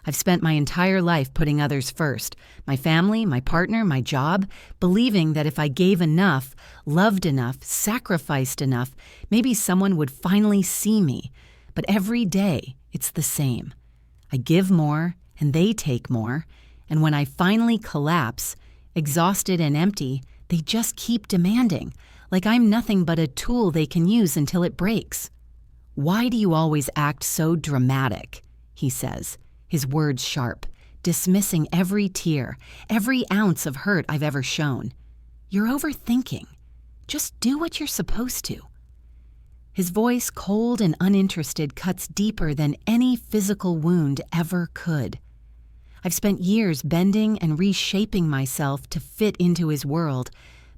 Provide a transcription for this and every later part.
I've spent my entire life putting others first, my family, my partner, my job, believing that if I gave enough, loved enough, sacrificed enough, maybe someone would finally see me. But every day, it's the same. I give more, and they take more, and when I finally collapse, exhausted and empty, they just keep demanding, like I'm nothing but a tool they can use until it breaks. "Why do you always act so dramatic?" he says, his words sharp, dismissing every tear, every ounce of hurt I've ever shown. "You're overthinking. Just do what you're supposed to." His voice, cold and uninterested, cuts deeper than any physical wound ever could. I've spent years bending and reshaping myself to fit into his world,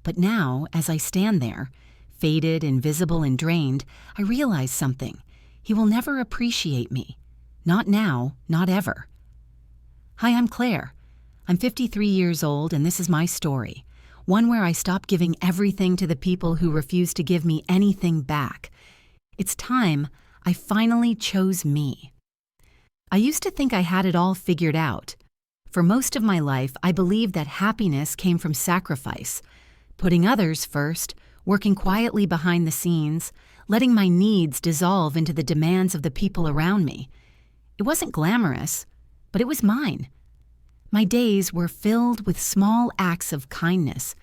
but now, as I stand there, faded, invisible, and drained, I realize something. He will never appreciate me. Not now, not ever. Hi, I'm Claire. I'm 53 years old, and this is my story. One where I stopped giving everything to the people who refused to give me anything back. It's time I finally chose me. I used to think I had it all figured out. For most of my life, I believed that happiness came from sacrifice, putting others first, working quietly behind the scenes, letting my needs dissolve into the demands of the people around me. It wasn't glamorous, but it was mine. My days were filled with small acts of kindness,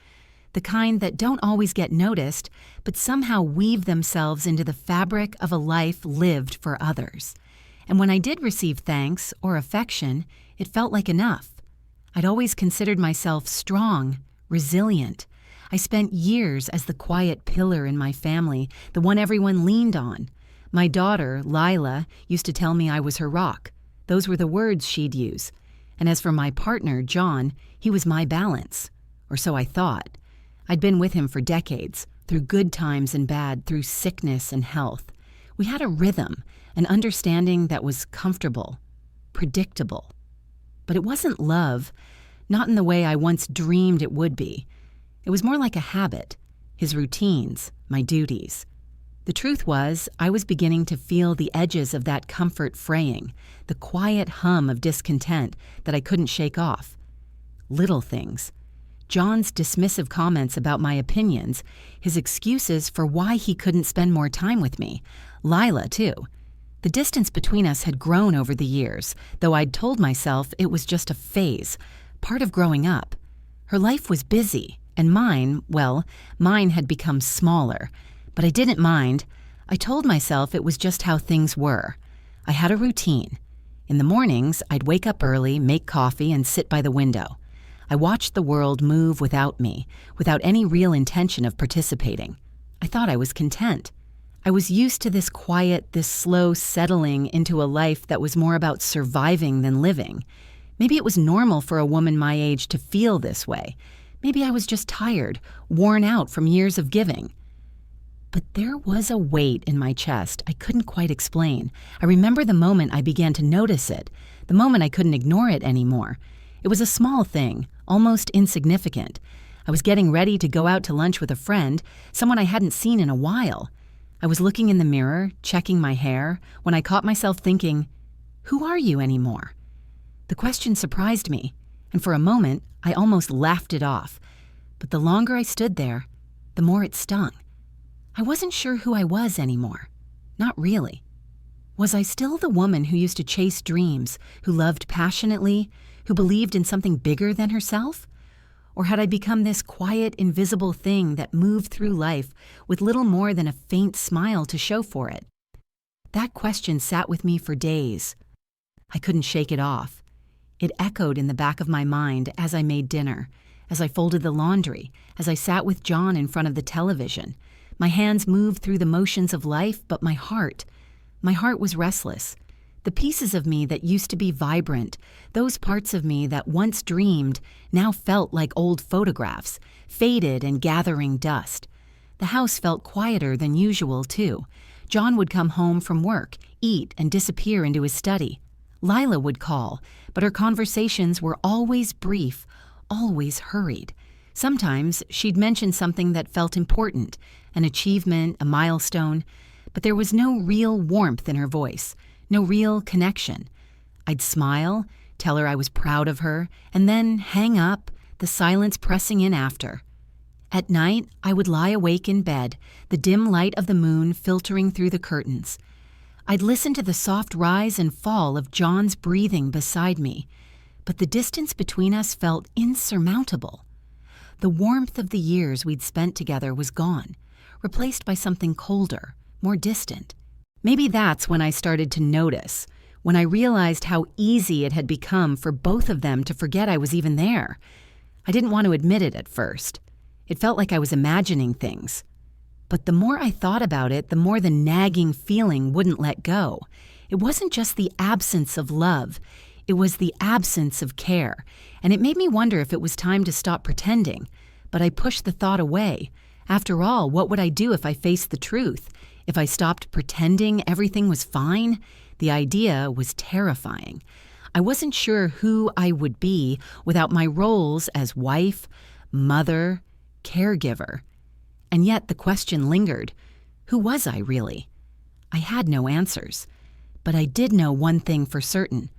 the kind that don't always get noticed, but somehow weave themselves into the fabric of a life lived for others. And when I did receive thanks or affection, it felt like enough. I'd always considered myself strong, resilient. I spent years as the quiet pillar in my family, the one everyone leaned on. My daughter, Lila, used to tell me I was her rock. Those were the words she'd use. And as for my partner, John, he was my balance. Or so I thought. I'd been with him for decades, through good times and bad, through sickness and health. We had a rhythm, an understanding that was comfortable, predictable. But it wasn't love, not in the way I once dreamed it would be. It was more like a habit, his routines, my duties. The truth was, I was beginning to feel the edges of that comfort fraying, the quiet hum of discontent that I couldn't shake off. Little things. John's dismissive comments about my opinions, his excuses for why he couldn't spend more time with me. Lila, too. The distance between us had grown over the years, though I'd told myself it was just a phase, part of growing up. Her life was busy, and mine had become smaller. But I didn't mind. I told myself it was just how things were. I had a routine. In the mornings, I'd wake up early, make coffee, and sit by the window. I watched the world move without me, without any real intention of participating. I thought I was content. I was used to this quiet, this slow settling into a life that was more about surviving than living. Maybe it was normal for a woman my age to feel this way. Maybe I was just tired, worn out from years of giving. But there was a weight in my chest I couldn't quite explain. I remember the moment I began to notice it, the moment I couldn't ignore it anymore. It was a small thing, almost insignificant. I was getting ready to go out to lunch with a friend, someone I hadn't seen in a while. I was looking in the mirror, checking my hair, when I caught myself thinking, "Who are you anymore?" The question surprised me, and for a moment, I almost laughed it off. But the longer I stood there, the more it stung. I wasn't sure who I was anymore. Not really. Was I still the woman who used to chase dreams, who loved passionately, who believed in something bigger than herself? Or had I become this quiet, invisible thing that moved through life with little more than a faint smile to show for it? That question sat with me for days. I couldn't shake it off. It echoed in the back of my mind as I made dinner, as I folded the laundry, as I sat with John in front of the television. My hands moved through the motions of life, but my heart was restless. The pieces of me that used to be vibrant, those parts of me that once dreamed, now felt like old photographs, faded and gathering dust. The house felt quieter than usual, too. John would come home from work, eat, and disappear into his study. Lila would call, but her conversations were always brief, always hurried. Sometimes she'd mention something that felt important, an achievement, a milestone, but there was no real warmth in her voice, no real connection. I'd smile, tell her I was proud of her, and then hang up, the silence pressing in after. At night, I would lie awake in bed, the dim light of the moon filtering through the curtains. I'd listen to the soft rise and fall of John's breathing beside me, but the distance between us felt insurmountable. The warmth of the years we'd spent together was gone, replaced by something colder, more distant. Maybe that's when I started to notice, when I realized how easy it had become for both of them to forget I was even there. I didn't want to admit it at first. It felt like I was imagining things. But the more I thought about it, the more the nagging feeling wouldn't let go. It wasn't just the absence of love, it was the absence of care, and it made me wonder if it was time to stop pretending. But I pushed the thought away. After all, what would I do if I faced the truth? If I stopped pretending everything was fine? The idea was terrifying. I wasn't sure who I would be without my roles as wife, mother, caregiver. And yet the question lingered. Who was I really? I had no answers. But I did know one thing for certain.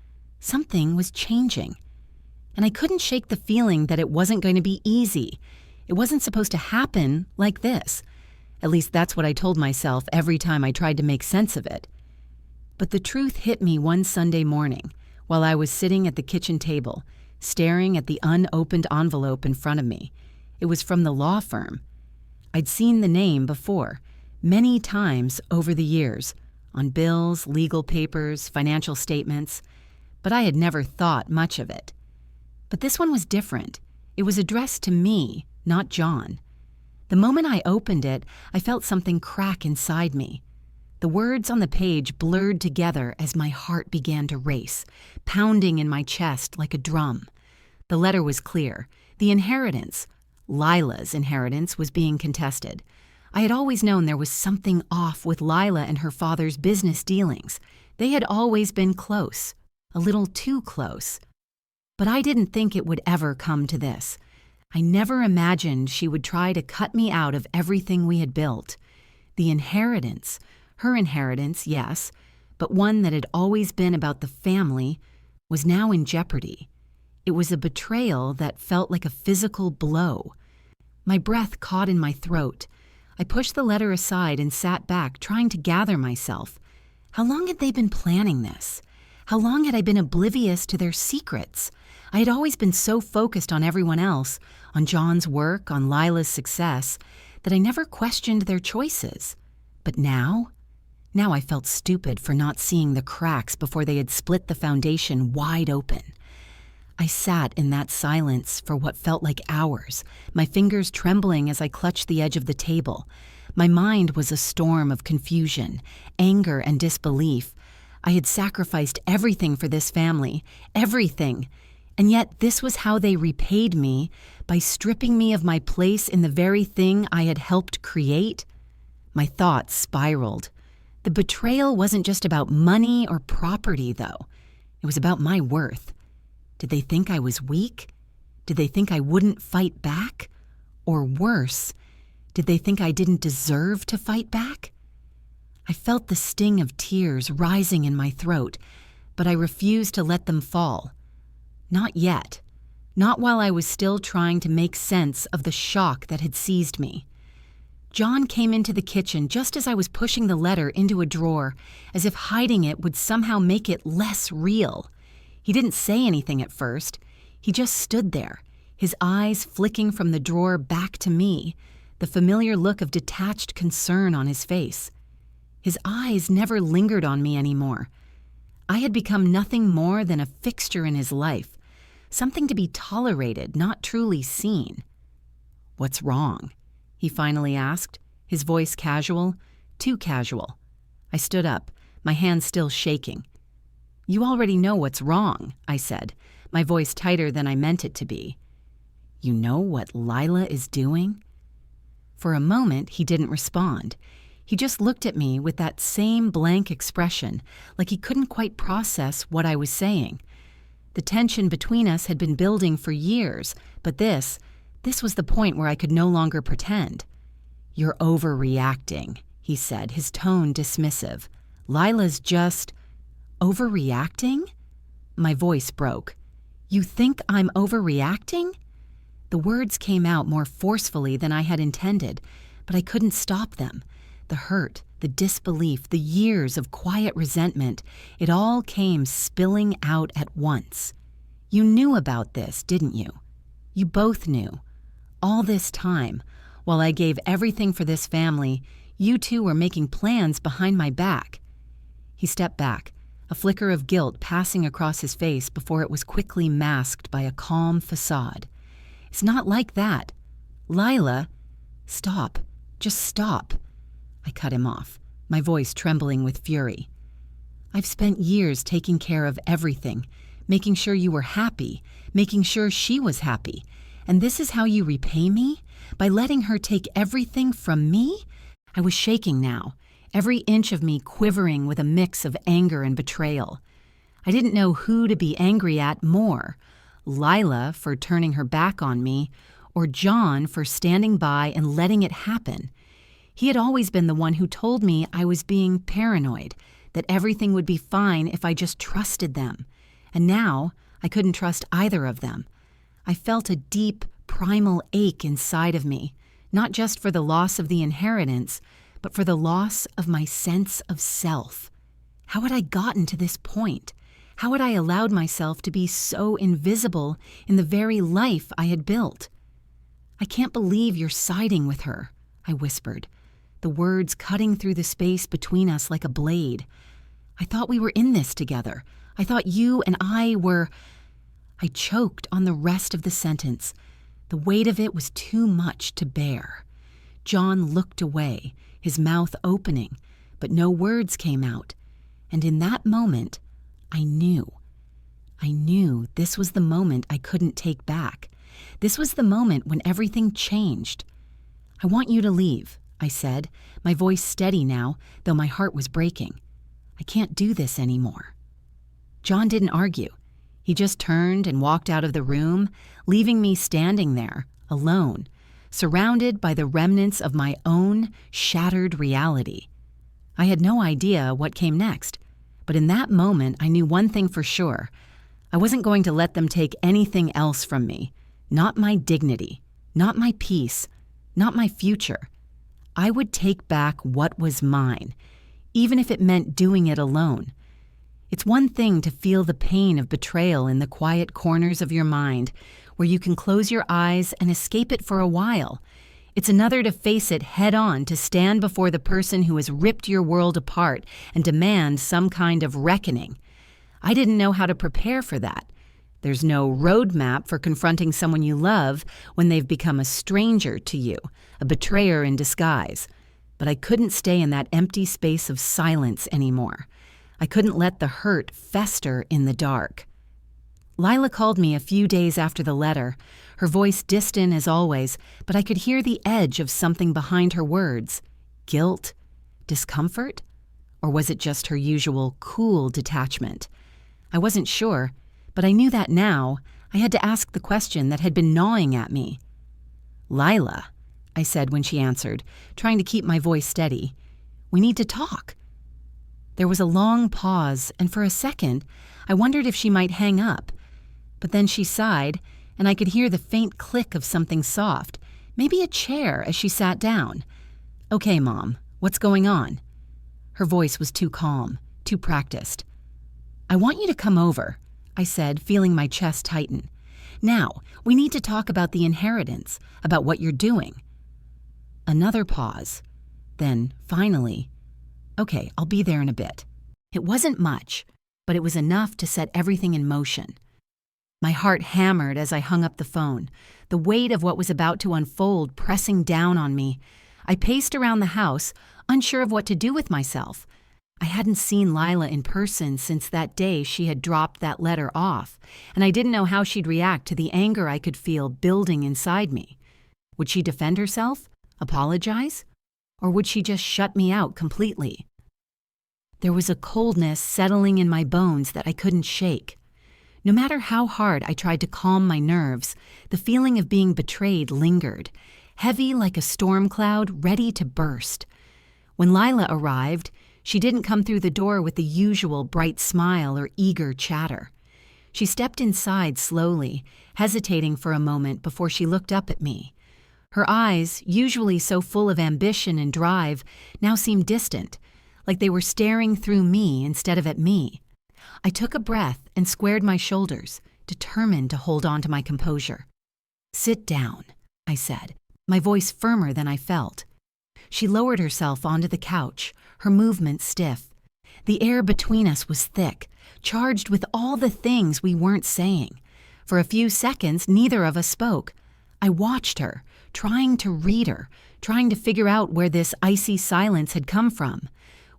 Something was changing. And I couldn't shake the feeling that it wasn't going to be easy. It wasn't supposed to happen like this. At least that's what I told myself every time I tried to make sense of it. But the truth hit me one Sunday morning while I was sitting at the kitchen table, staring at the unopened envelope in front of me. It was from the law firm. I'd seen the name before, many times over the years, on bills, legal papers, financial statements, but I had never thought much of it. But this one was different. It was addressed to me, not John. The moment I opened it, I felt something crack inside me. The words on the page blurred together as my heart began to race, pounding in my chest like a drum. The letter was clear. The inheritance, Lila's inheritance, was being contested. I had always known there was something off with Lila and her father's business dealings. They had always been close, a little too close. But I didn't think it would ever come to this. I never imagined she would try to cut me out of everything we had built. The inheritance, her inheritance, yes, but one that had always been about the family, was now in jeopardy. It was a betrayal that felt like a physical blow. My breath caught in my throat. I pushed the letter aside and sat back, trying to gather myself. How long had they been planning this? How long had I been oblivious to their secrets? I had always been so focused on everyone else, on John's work, on Lila's success, that I never questioned their choices. But now I felt stupid for not seeing the cracks before they had split the foundation wide open. I sat in that silence for what felt like hours, my fingers trembling as I clutched the edge of the table. My mind was a storm of confusion, anger, and disbelief. I had sacrificed everything for this family, everything. And yet this was how they repaid me, by stripping me of my place in the very thing I had helped create. My thoughts spiraled. The betrayal wasn't just about money or property, though. It was about my worth. Did they think I was weak? Did they think I wouldn't fight back? Or worse, did they think I didn't deserve to fight back? I felt the sting of tears rising in my throat, but I refused to let them fall. Not yet. Not while I was still trying to make sense of the shock that had seized me. John came into the kitchen just as I was pushing the letter into a drawer, as if hiding it would somehow make it less real. He didn't say anything at first. He just stood there, his eyes flicking from the drawer back to me, the familiar look of detached concern on his face. His eyes never lingered on me anymore. I had become nothing more than a fixture in his life, something to be tolerated, not truly seen. "What's wrong?" he finally asked, his voice casual, too casual. I stood up, my hands still shaking. "You already know what's wrong," I said, my voice tighter than I meant it to be. "You know what Lila is doing?" For a moment, he didn't respond. He just looked at me with that same blank expression, like he couldn't quite process what I was saying. The tension between us had been building for years, but this was the point where I could no longer pretend. "You're overreacting," he said, his tone dismissive. "Lila's just..." "Overreacting?" My voice broke. "You think I'm overreacting?" The words came out more forcefully than I had intended, but I couldn't stop them. The hurt, the disbelief, the years of quiet resentment, it all came spilling out at once. "You knew about this, didn't you? You both knew. All this time, while I gave everything for this family, you two were making plans behind my back." He stepped back, a flicker of guilt passing across his face before it was quickly masked by a calm facade. "It's not like that. Lila, stop. Just stop." I cut him off, my voice trembling with fury. "I've spent years taking care of everything, making sure you were happy, making sure she was happy. And this is how you repay me? By letting her take everything from me?" I was shaking now, every inch of me quivering with a mix of anger and betrayal. I didn't know who to be angry at more, Lila for turning her back on me, or John for standing by and letting it happen. He had always been the one who told me I was being paranoid, that everything would be fine if I just trusted them. And now I couldn't trust either of them. I felt a deep, primal ache inside of me, not just for the loss of the inheritance, but for the loss of my sense of self. How had I gotten to this point? How had I allowed myself to be so invisible in the very life I had built? "I can't believe you're siding with her," I whispered, the words cutting through the space between us like a blade. "I thought we were in this together. I thought you and I were—" I choked on the rest of the sentence. The weight of it was too much to bear. John looked away, his mouth opening, but no words came out. And in that moment, I knew. I knew this was the moment I couldn't take back. This was the moment when everything changed. "I want you to leave," I said, my voice steady now, though my heart was breaking. "I can't do this anymore." John didn't argue. He just turned and walked out of the room, leaving me standing there, alone, surrounded by the remnants of my own shattered reality. I had no idea what came next, but in that moment I knew one thing for sure. I wasn't going to let them take anything else from me. Not my dignity, not my peace, not my future. I would take back what was mine, even if it meant doing it alone. It's one thing to feel the pain of betrayal in the quiet corners of your mind, where you can close your eyes and escape it for a while. It's another to face it head-on, to stand before the person who has ripped your world apart and demand some kind of reckoning. I didn't know how to prepare for that. There's no roadmap for confronting someone you love when they've become a stranger to you, a betrayer in disguise. But I couldn't stay in that empty space of silence anymore. I couldn't let the hurt fester in the dark. Lila called me a few days after the letter, her voice distant as always, but I could hear the edge of something behind her words. Guilt? Discomfort? Or was it just her usual cool detachment? I wasn't sure, but I knew that now I had to ask the question that had been gnawing at me. "Lila," I said when she answered, trying to keep my voice steady, "we need to talk." There was a long pause, and for a second, I wondered if she might hang up. But then she sighed, and I could hear the faint click of something soft, maybe a chair, as she sat down. "Okay, Mom, what's going on?" Her voice was too calm, too practiced. "I want you to come over," I said, feeling my chest tighten. "Now, we need to talk about the inheritance, about what you're doing." Another pause. Then, finally, "Okay, I'll be there in a bit." It wasn't much, but it was enough to set everything in motion. My heart hammered as I hung up the phone, the weight of what was about to unfold pressing down on me. I paced around the house, unsure of what to do with myself. I hadn't seen Lila in person since that day she had dropped that letter off, and I didn't know how she'd react to the anger I could feel building inside me. Would she defend herself? Apologize? Or would she just shut me out completely? There was a coldness settling in my bones that I couldn't shake. No matter how hard I tried to calm my nerves, the feeling of being betrayed lingered, heavy like a storm cloud ready to burst. When Lila arrived, she didn't come through the door with the usual bright smile or eager chatter. She stepped inside slowly, hesitating for a moment before she looked up at me. Her eyes, usually so full of ambition and drive, now seemed distant, like they were staring through me instead of at me. I took a breath and squared my shoulders, determined to hold on to my composure. "Sit down," I said, my voice firmer than I felt. She lowered herself onto the couch, her movements stiff. The air between us was thick, charged with all the things we weren't saying. For a few seconds, neither of us spoke. I watched her, trying to read her, trying to figure out where this icy silence had come from.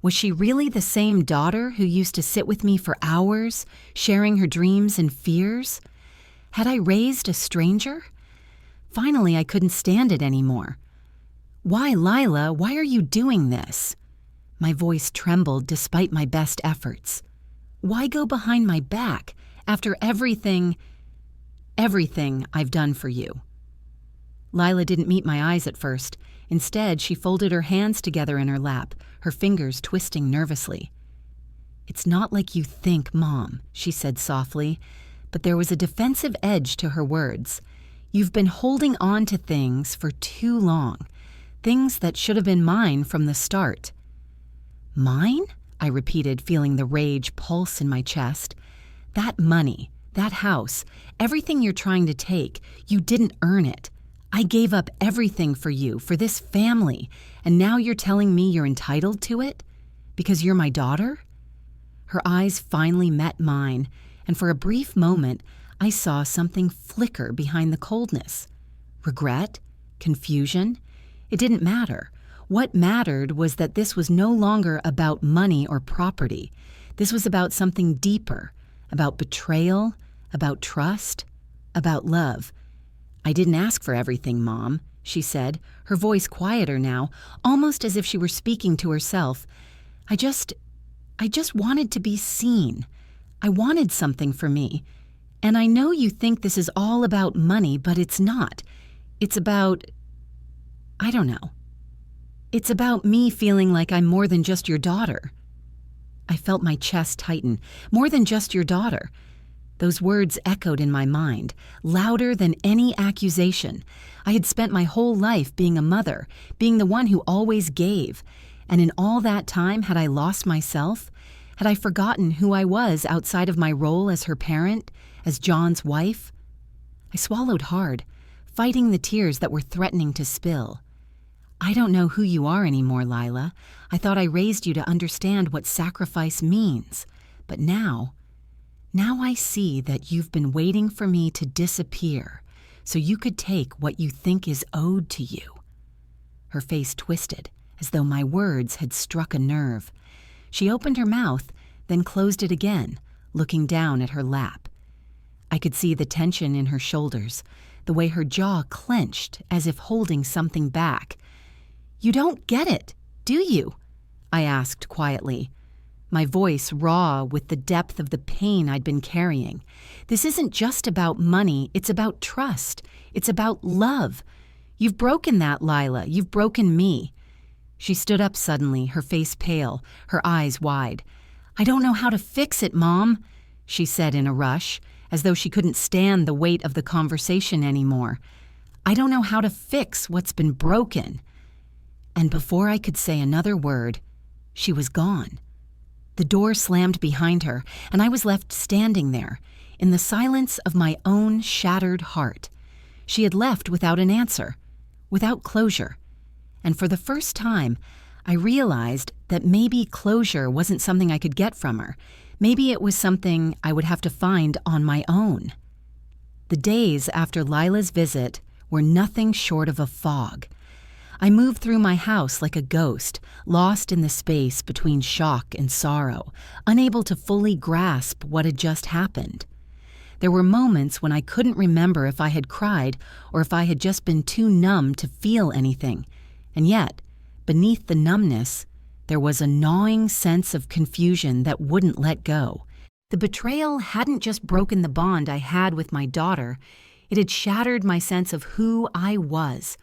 Was she really the same daughter who used to sit with me for hours, sharing her dreams and fears? Had I raised a stranger? Finally, I couldn't stand it anymore. "Why, Lila, why are you doing this?" My voice trembled despite my best efforts. "Why go behind my back after everything I've done for you?" Lila didn't meet my eyes at first. Instead, she folded her hands together in her lap, her fingers twisting nervously. "It's not like you think, Mom," she said softly, but there was a defensive edge to her words. "You've been holding on to things for too long, things that should have been mine from the start." "Mine?" I repeated, feeling the rage pulse in my chest. "That money, that house, everything you're trying to take, you didn't earn it. I gave up everything for you, for this family, and now you're telling me you're entitled to it? Because you're my daughter?" Her eyes finally met mine, and for a brief moment, I saw something flicker behind the coldness. Regret? Confusion? It didn't matter. What mattered was that this was no longer about money or property. This was about something deeper, about betrayal, about trust, about love. "I didn't ask for everything, Mom," she said, her voice quieter now, almost as if she were speaking to herself. I just wanted to be seen. I wanted something for me. And I know you think this is all about money, but it's not. It's about, I don't know. It's about me feeling like I'm more than just your daughter." I felt my chest tighten. More than just your daughter. Those words echoed in my mind, louder than any accusation. I had spent my whole life being a mother, being the one who always gave. And in all that time, had I lost myself? Had I forgotten who I was outside of my role as her parent, as John's wife? I swallowed hard, fighting the tears that were threatening to spill. "I don't know who you are anymore, Lila. I thought I raised you to understand what sacrifice means. But now I see that you've been waiting for me to disappear so you could take what you think is owed to you." Her face twisted, as though my words had struck a nerve. She opened her mouth, then closed it again, looking down at her lap. I could see the tension in her shoulders, the way her jaw clenched as if holding something back. "You don't get it, do you?" I asked quietly, my voice raw with the depth of the pain I'd been carrying. "This isn't just about money, it's about trust. It's about love. You've broken that, Lila. You've broken me." She stood up suddenly, her face pale, her eyes wide. "I don't know how to fix it, Mom," she said in a rush, as though she couldn't stand the weight of the conversation anymore. "I don't know how to fix what's been broken." And before I could say another word, she was gone. The door slammed behind her, and I was left standing there, in the silence of my own shattered heart. She had left without an answer, without closure. And for the first time, I realized that maybe closure wasn't something I could get from her. Maybe it was something I would have to find on my own. The days after Lila's visit were nothing short of a fog. I moved through my house like a ghost, lost in the space between shock and sorrow, unable to fully grasp what had just happened. There were moments when I couldn't remember if I had cried or if I had just been too numb to feel anything. And yet, beneath the numbness, there was a gnawing sense of confusion that wouldn't let go. The betrayal hadn't just broken the bond I had with my daughter, it had shattered my sense of who I was.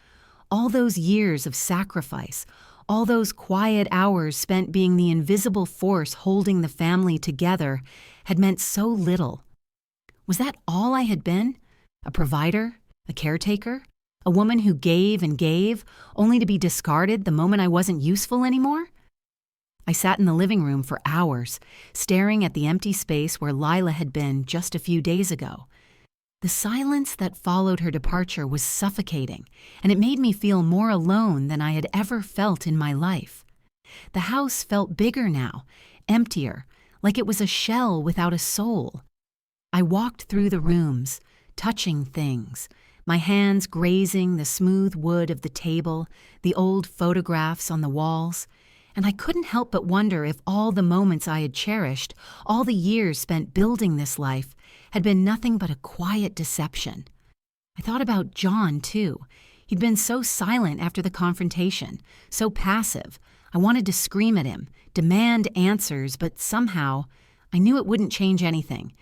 All those years of sacrifice, all those quiet hours spent being the invisible force holding the family together had meant so little. Was that all I had been? A provider? A caretaker? A woman who gave and gave, only to be discarded the moment I wasn't useful anymore? I sat in the living room for hours, staring at the empty space where Lila had been just a few days ago. The silence that followed her departure was suffocating, and it made me feel more alone than I had ever felt in my life. The house felt bigger now, emptier, like it was a shell without a soul. I walked through the rooms, touching things, my hands grazing the smooth wood of the table, the old photographs on the walls, and I couldn't help but wonder if all the moments I had cherished, all the years spent building this life, had been nothing but a quiet deception. I thought about John, too. He'd been so silent after the confrontation, so passive. I wanted to scream at him, demand answers, but somehow I knew it wouldn't change anything.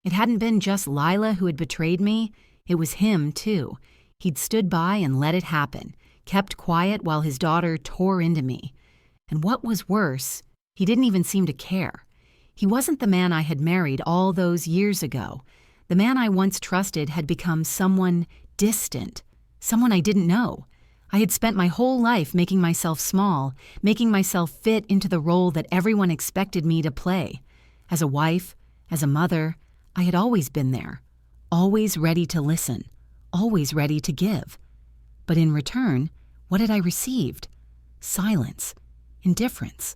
It hadn't been just Lila who had betrayed me, it was him, too. He'd stood by and let it happen, kept quiet while his daughter tore into me. And what was worse, he didn't even seem to care. He wasn't the man I had married all those years ago. The man I once trusted had become someone distant, someone I didn't know. I had spent my whole life making myself small, making myself fit into the role that everyone expected me to play. As a wife, as a mother, I had always been there, always ready to listen, always ready to give. But in return, what had I received? Silence, indifference,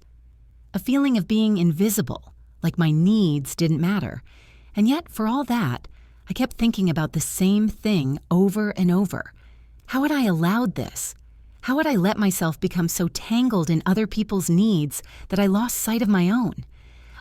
a feeling of being invisible, like my needs didn't matter. And yet, for all that, I kept thinking about the same thing over and over. How had I allowed this? How had I let myself become so tangled in other people's needs that I lost sight of my own?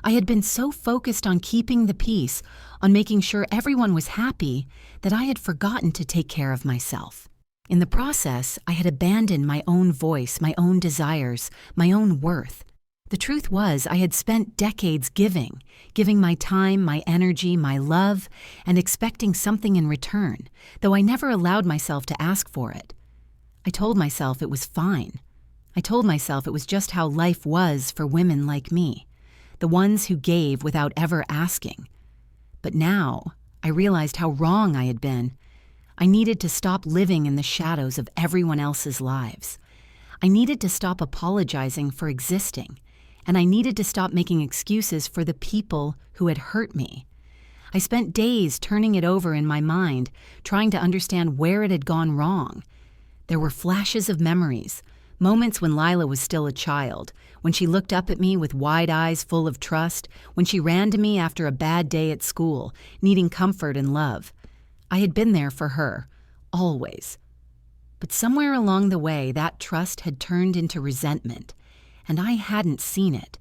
I had been so focused on keeping the peace, on making sure everyone was happy, that I had forgotten to take care of myself. In the process, I had abandoned my own voice, my own desires, my own worth. The truth was, I had spent decades giving my time, my energy, my love, and expecting something in return, though I never allowed myself to ask for it. I told myself it was fine. I told myself it was just how life was for women like me, the ones who gave without ever asking. But now, I realized how wrong I had been. I needed to stop living in the shadows of everyone else's lives. I needed to stop apologizing for existing, and I needed to stop making excuses for the people who had hurt me. I spent days turning it over in my mind, trying to understand where it had gone wrong. There were flashes of memories, moments when Lila was still a child, when she looked up at me with wide eyes full of trust, when she ran to me after a bad day at school, needing comfort and love. I had been there for her, always. But somewhere along the way, that trust had turned into resentment, and I hadn't seen it.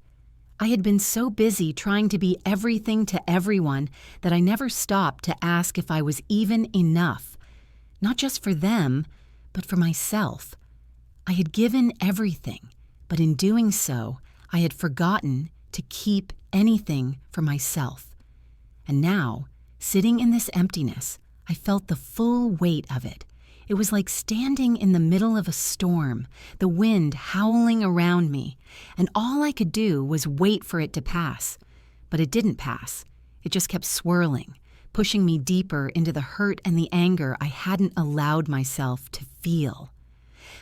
I had been so busy trying to be everything to everyone that I never stopped to ask if I was even enough, not just for them, but for myself. I had given everything, but in doing so, I had forgotten to keep anything for myself. And now, sitting in this emptiness, I felt the full weight of it. It was like standing in the middle of a storm, the wind howling around me, and all I could do was wait for it to pass. But it didn't pass. It just kept swirling, pushing me deeper into the hurt and the anger I hadn't allowed myself to feel.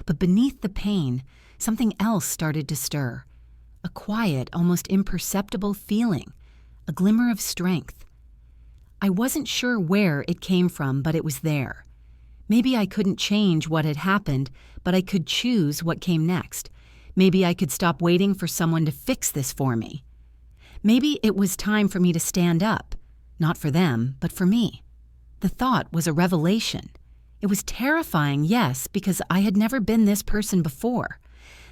But beneath the pain, something else started to stir. A quiet, almost imperceptible feeling, a glimmer of strength. I wasn't sure where it came from, but it was there. Maybe I couldn't change what had happened, but I could choose what came next. Maybe I could stop waiting for someone to fix this for me. Maybe it was time for me to stand up, not for them, but for me. The thought was a revelation. It was terrifying, yes, because I had never been this person before.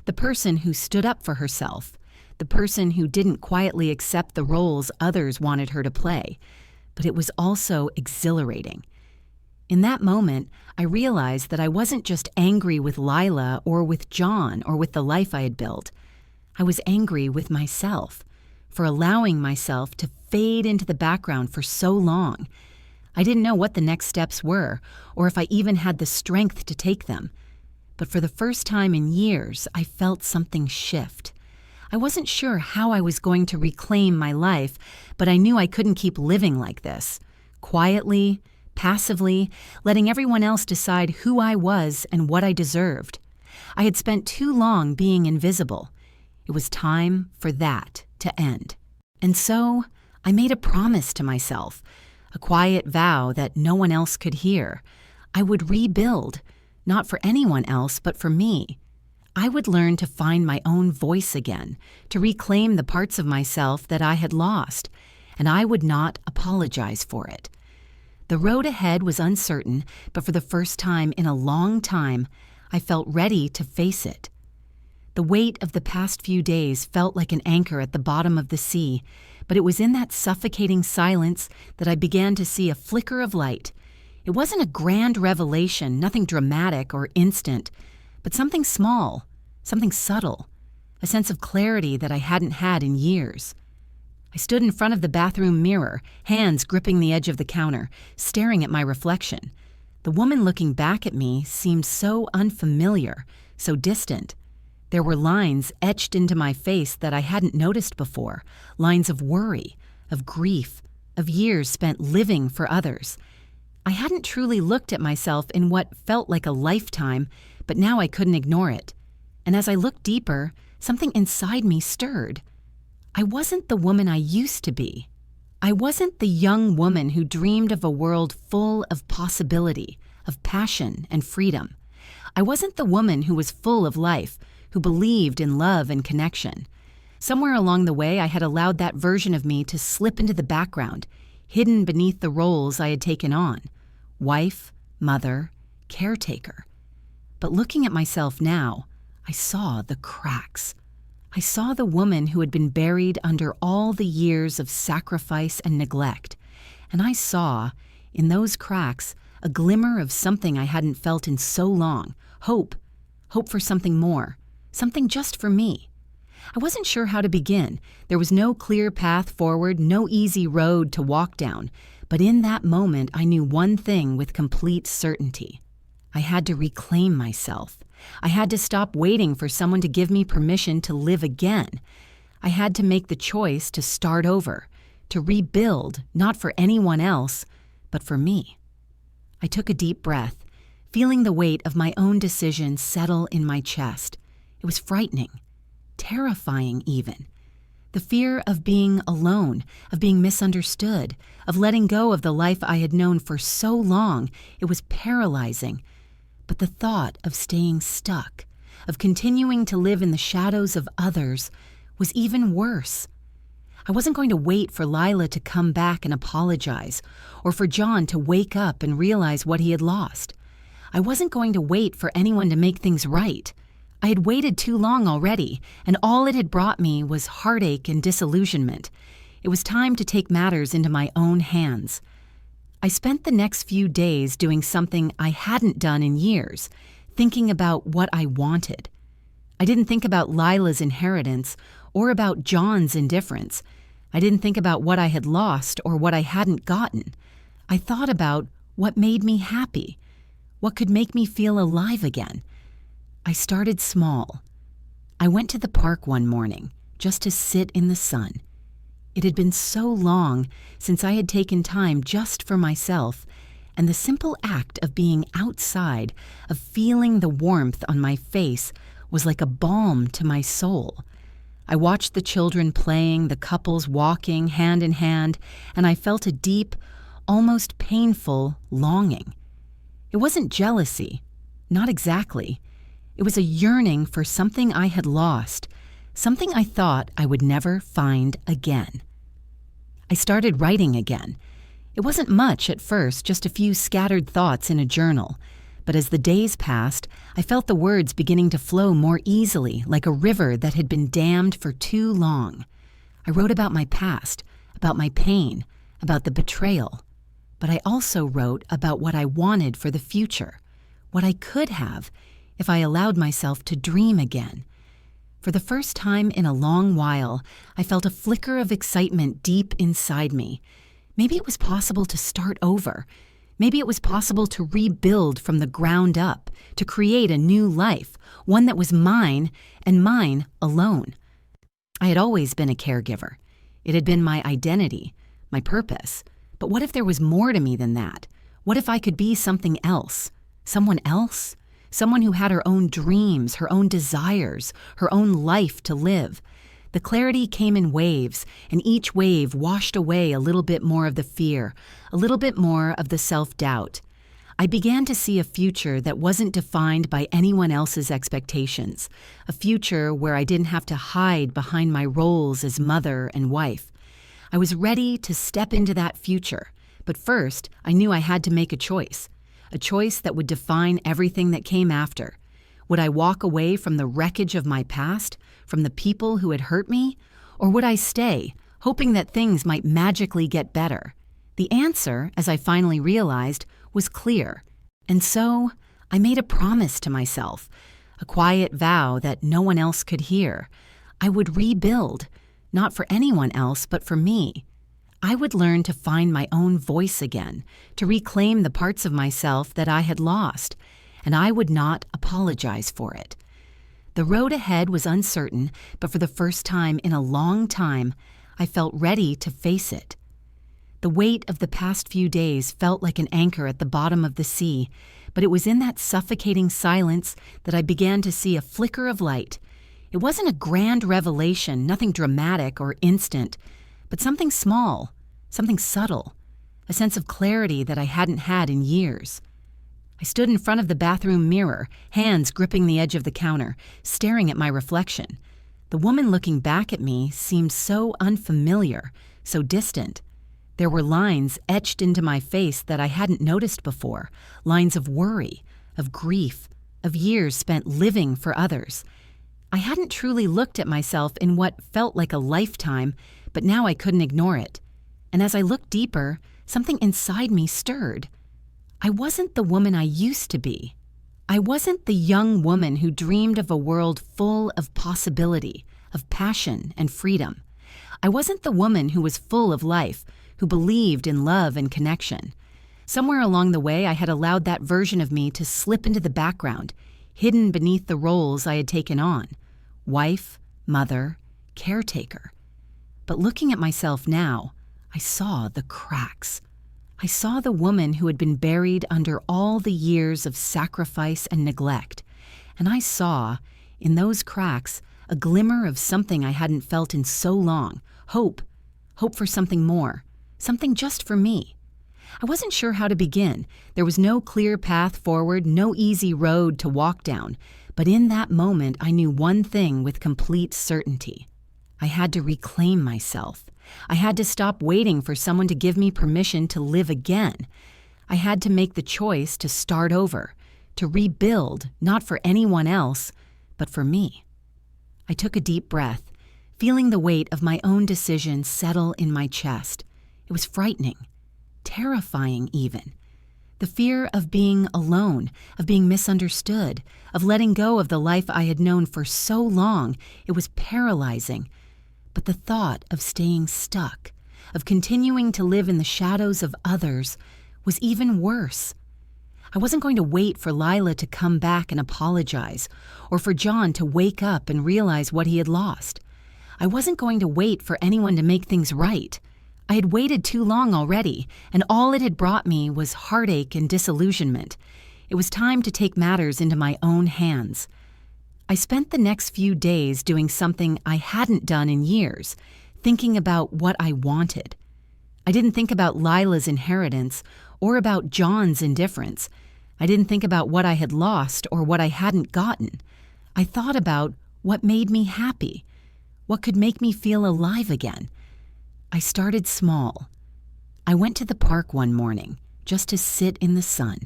The person who stood up for herself, the person who didn't quietly accept the roles others wanted her to play. But it was also exhilarating. In that moment, I realized that I wasn't just angry with Lila or with John or with the life I had built. I was angry with myself for allowing myself to fade into the background for so long. I didn't know what the next steps were or if I even had the strength to take them. But for the first time in years, I felt something shift. I wasn't sure how I was going to reclaim my life, but I knew I couldn't keep living like this, quietly, passively, letting everyone else decide who I was and what I deserved. I had spent too long being invisible. It was time for that to end. And so, I made a promise to myself, a quiet vow that no one else could hear. I would rebuild, not for anyone else, but for me. I would learn to find my own voice again, to reclaim the parts of myself that I had lost, and I would not apologize for it. The road ahead was uncertain, but for the first time in a long time, I felt ready to face it. The weight of the past few days felt like an anchor at the bottom of the sea, but it was in that suffocating silence that I began to see a flicker of light. It wasn't a grand revelation, nothing dramatic or instant, but something small, something subtle, a sense of clarity that I hadn't had in years. I stood in front of the bathroom mirror, hands gripping the edge of the counter, staring at my reflection. The woman looking back at me seemed so unfamiliar, so distant. There were lines etched into my face that I hadn't noticed before, lines of worry, of grief, of years spent living for others. I hadn't truly looked at myself in what felt like a lifetime, but now I couldn't ignore it. And as I looked deeper, something inside me stirred. I wasn't the woman I used to be. I wasn't the young woman who dreamed of a world full of possibility, of passion and freedom. I wasn't the woman who was full of life, who believed in love and connection. Somewhere along the way, I had allowed that version of me to slip into the background, hidden beneath the roles I had taken on: wife, mother, caretaker. But looking at myself now, I saw the cracks. I saw the woman who had been buried under all the years of sacrifice and neglect. And I saw, in those cracks, a glimmer of something I hadn't felt in so long: hope. Hope for something more. Something just for me. I wasn't sure how to begin. There was no clear path forward, no easy road to walk down. But in that moment, I knew one thing with complete certainty. I had to reclaim myself. I had to stop waiting for someone to give me permission to live again. I had to make the choice to start over, to rebuild, not for anyone else, but for me. I took a deep breath, feeling the weight of my own decision settle in my chest. It was frightening, terrifying even. The fear of being alone, of being misunderstood, of letting go of the life I had known for so long, it was paralyzing. But the thought of staying stuck, of continuing to live in the shadows of others, was even worse. I wasn't going to wait for Lila to come back and apologize, or for John to wake up and realize what he had lost. I wasn't going to wait for anyone to make things right. I had waited too long already, and all it had brought me was heartache and disillusionment. It was time to take matters into my own hands. I spent the next few days doing something I hadn't done in years, thinking about what I wanted. I didn't think about Lila's inheritance or about John's indifference. I didn't think about what I had lost or what I hadn't gotten. I thought about what made me happy, what could make me feel alive again. I started small. I went to the park one morning just to sit in the sun. It had been so long since I had taken time just for myself, and the simple act of being outside, of feeling the warmth on my face, was like a balm to my soul. I watched the children playing, the couples walking hand in hand, and I felt a deep, almost painful longing. It wasn't jealousy, not exactly. It was a yearning for something I had lost, something I thought I would never find again. I started writing again. It wasn't much at first, just a few scattered thoughts in a journal. But as the days passed, I felt the words beginning to flow more easily, like a river that had been dammed for too long. I wrote about my past, about my pain, about the betrayal. But I also wrote about what I wanted for the future, what I could have if I allowed myself to dream again. For the first time in a long while, I felt a flicker of excitement deep inside me. Maybe it was possible to start over. Maybe it was possible to rebuild from the ground up, to create a new life, one that was mine and mine alone. I had always been a caregiver. It had been my identity, my purpose. But what if there was more to me than that? What if I could be something else? Someone else? Someone who had her own dreams, her own desires, her own life to live. The clarity came in waves, and each wave washed away a little bit more of the fear, a little bit more of the self-doubt. I began to see a future that wasn't defined by anyone else's expectations, a future where I didn't have to hide behind my roles as mother and wife. I was ready to step into that future, but first I knew I had to make a choice that would define everything that came after. Would I walk away from the wreckage of my past, from the people who had hurt me, or would I stay, hoping that things might magically get better? The answer, as I finally realized, was clear. And so, I made a promise to myself, a quiet vow that no one else could hear. I would rebuild, not for anyone else, but for me. I would learn to find my own voice again, to reclaim the parts of myself that I had lost, and I would not apologize for it. The road ahead was uncertain, but for the first time in a long time, I felt ready to face it. The weight of the past few days felt like an anchor at the bottom of the sea, but it was in that suffocating silence that I began to see a flicker of light. It wasn't a grand revelation, nothing dramatic or instant, but something small, something subtle, a sense of clarity that I hadn't had in years. I stood in front of the bathroom mirror, hands gripping the edge of the counter, staring at my reflection. The woman looking back at me seemed so unfamiliar, so distant. There were lines etched into my face that I hadn't noticed before, lines of worry, of grief, of years spent living for others. I hadn't truly looked at myself in what felt like a lifetime, but now I couldn't ignore it. And as I looked deeper, something inside me stirred. I wasn't the woman I used to be. I wasn't the young woman who dreamed of a world full of possibility, of passion and freedom. I wasn't the woman who was full of life, who believed in love and connection. Somewhere along the way, I had allowed that version of me to slip into the background, hidden beneath the roles I had taken on: wife, mother, caretaker. But looking at myself now, I saw the cracks. I saw the woman who had been buried under all the years of sacrifice and neglect, and I saw, in those cracks, a glimmer of something I hadn't felt in so long: hope for something more, something just for me. I wasn't sure how to begin. There was no clear path forward, no easy road to walk down, but in that moment I knew one thing with complete certainty. I had to reclaim myself. I had to stop waiting for someone to give me permission to live again. I had to make the choice to start over, to rebuild, not for anyone else, but for me. I took a deep breath, feeling the weight of my own decision settle in my chest. It was frightening, terrifying even. The fear of being alone, of being misunderstood, of letting go of the life I had known for so long, it was paralyzing. But the thought of staying stuck, of continuing to live in the shadows of others, was even worse. I wasn't going to wait for Lila to come back and apologize, or for John to wake up and realize what he had lost. I wasn't going to wait for anyone to make things right. I had waited too long already, and all it had brought me was heartache and disillusionment. It was time to take matters into my own hands. I spent the next few days doing something I hadn't done in years, thinking about what I wanted. I didn't think about Lila's inheritance or about John's indifference. I didn't think about what I had lost or what I hadn't gotten. I thought about what made me happy, what could make me feel alive again. I started small. I went to the park one morning just to sit in the sun.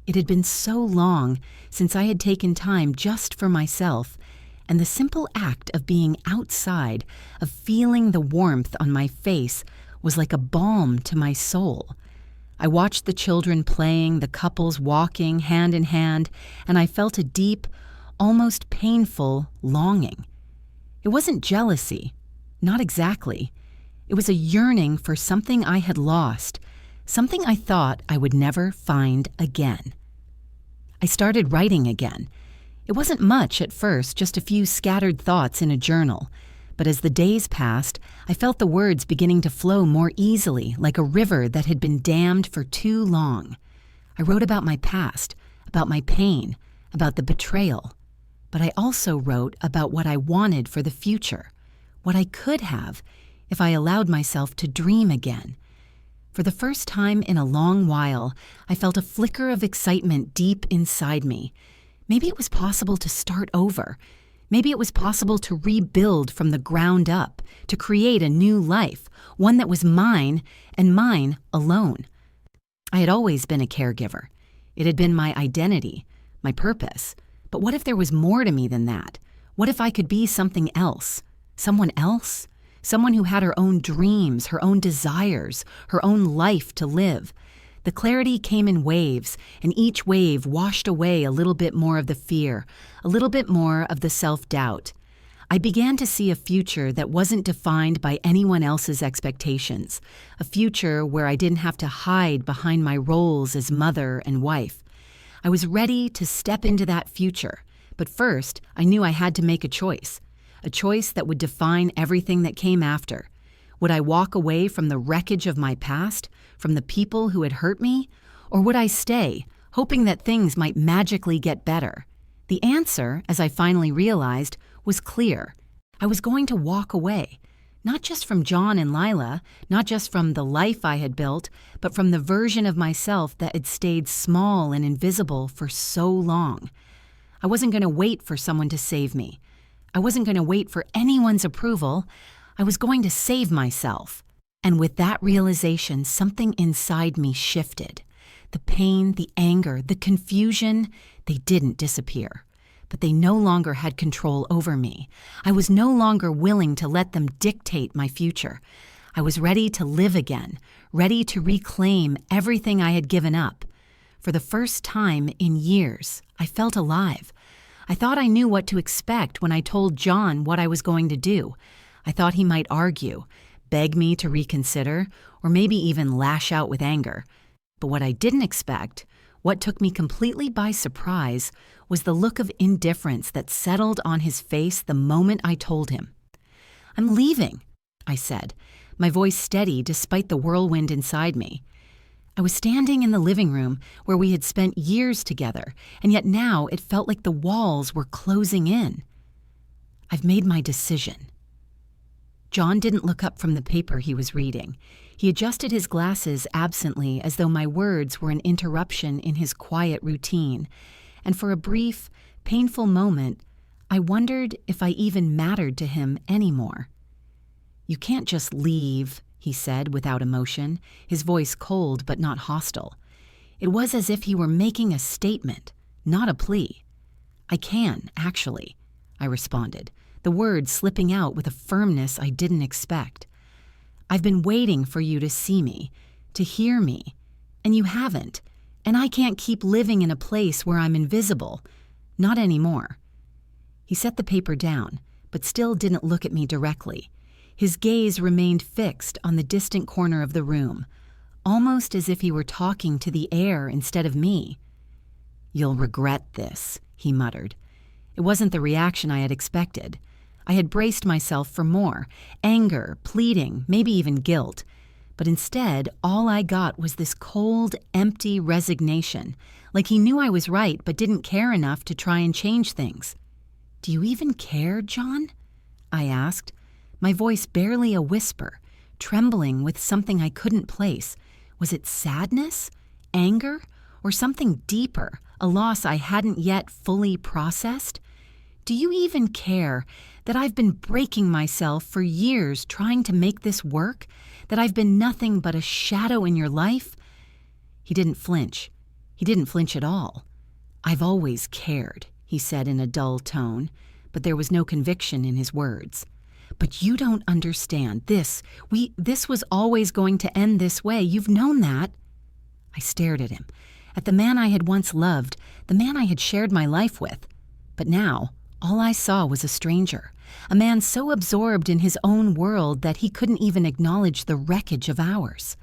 It had been so long since I had taken time just for myself, and the simple act of being outside, of feeling the warmth on my face, was like a balm to my soul. I watched the children playing, the couples walking hand in hand, and I felt a deep, almost painful longing. It wasn't jealousy, not exactly. It was a yearning for something I had lost, something I thought I would never find again. I started writing again. It wasn't much at first, just a few scattered thoughts in a journal. But as the days passed, I felt the words beginning to flow more easily, like a river that had been dammed for too long. I wrote about my past, about my pain, about the betrayal. But I also wrote about what I wanted for the future, what I could have if I allowed myself to dream again. For the first time in a long while, I felt a flicker of excitement deep inside me. Maybe it was possible to start over. Maybe it was possible to rebuild from the ground up, to create a new life, one that was mine and mine alone. I had always been a caregiver. It had been my identity, my purpose. But what if there was more to me than that? What if I could be something else? Someone else? Someone who had her own dreams, her own desires, her own life to live. The clarity came in waves, and each wave washed away a little bit more of the fear, a little bit more of the self-doubt. I began to see a future that wasn't defined by anyone else's expectations, a future where I didn't have to hide behind my roles as mother and wife. I was ready to step into that future, but first I knew I had to make a choice that would define everything that came after. Would I walk away from the wreckage of my past, from the people who had hurt me, or would I stay, hoping that things might magically get better? The answer, as I finally realized, was clear. I was going to walk away, not just from John and Lila, not just from the life I had built, but from the version of myself that had stayed small and invisible for so long. I wasn't going to wait for someone to save me. I wasn't going to wait for anyone's approval. I was going to save myself. And with that realization, something inside me shifted. The pain, the anger, the confusion, they didn't disappear. But they no longer had control over me. I was no longer willing to let them dictate my future. I was ready to live again, ready to reclaim everything I had given up. For the first time in years, I felt alive. I thought I knew what to expect when I told John what I was going to do. I thought he might argue, beg me to reconsider, or maybe even lash out with anger. But what I didn't expect, what took me completely by surprise, was the look of indifference that settled on his face the moment I told him. "I'm leaving," I said, my voice steady despite the whirlwind inside me. I was standing in the living room where we had spent years together, and yet now it felt like the walls were closing in. "I've made my decision." John didn't look up from the paper he was reading. He adjusted his glasses absently as though my words were an interruption in his quiet routine, and for a brief, painful moment, I wondered if I even mattered to him anymore. "You can't just leave," he said without emotion, his voice cold but not hostile. It was as if he were making a statement, not a plea. "I can, actually," I responded, the words slipping out with a firmness I didn't expect. "I've been waiting for you to see me, to hear me, and you haven't, and I can't keep living in a place where I'm invisible. Not anymore." He set the paper down, but still didn't look at me directly. His gaze remained fixed on the distant corner of the room, almost as if he were talking to the air instead of me. "You'll regret this," he muttered. It wasn't the reaction I had expected. I had braced myself for more, anger, pleading, maybe even guilt. But instead, all I got was this cold, empty resignation, like he knew I was right but didn't care enough to try and change things. "Do you even care, John?" I asked, my voice barely a whisper, trembling with something I couldn't place. Was it sadness, anger, or something deeper, a loss I hadn't yet fully processed? "Do you even care that I've been breaking myself for years trying to make this work? That I've been nothing but a shadow in your life?" He didn't flinch. He didn't flinch at all. "I've always cared," he said in a dull tone, but there was no conviction in his words. "But you don't understand. This was always going to end this way. You've known that." I stared at him, at the man I had once loved, the man I had shared my life with. But now, all I saw was a stranger, a man so absorbed in his own world that he couldn't even acknowledge the wreckage of ours.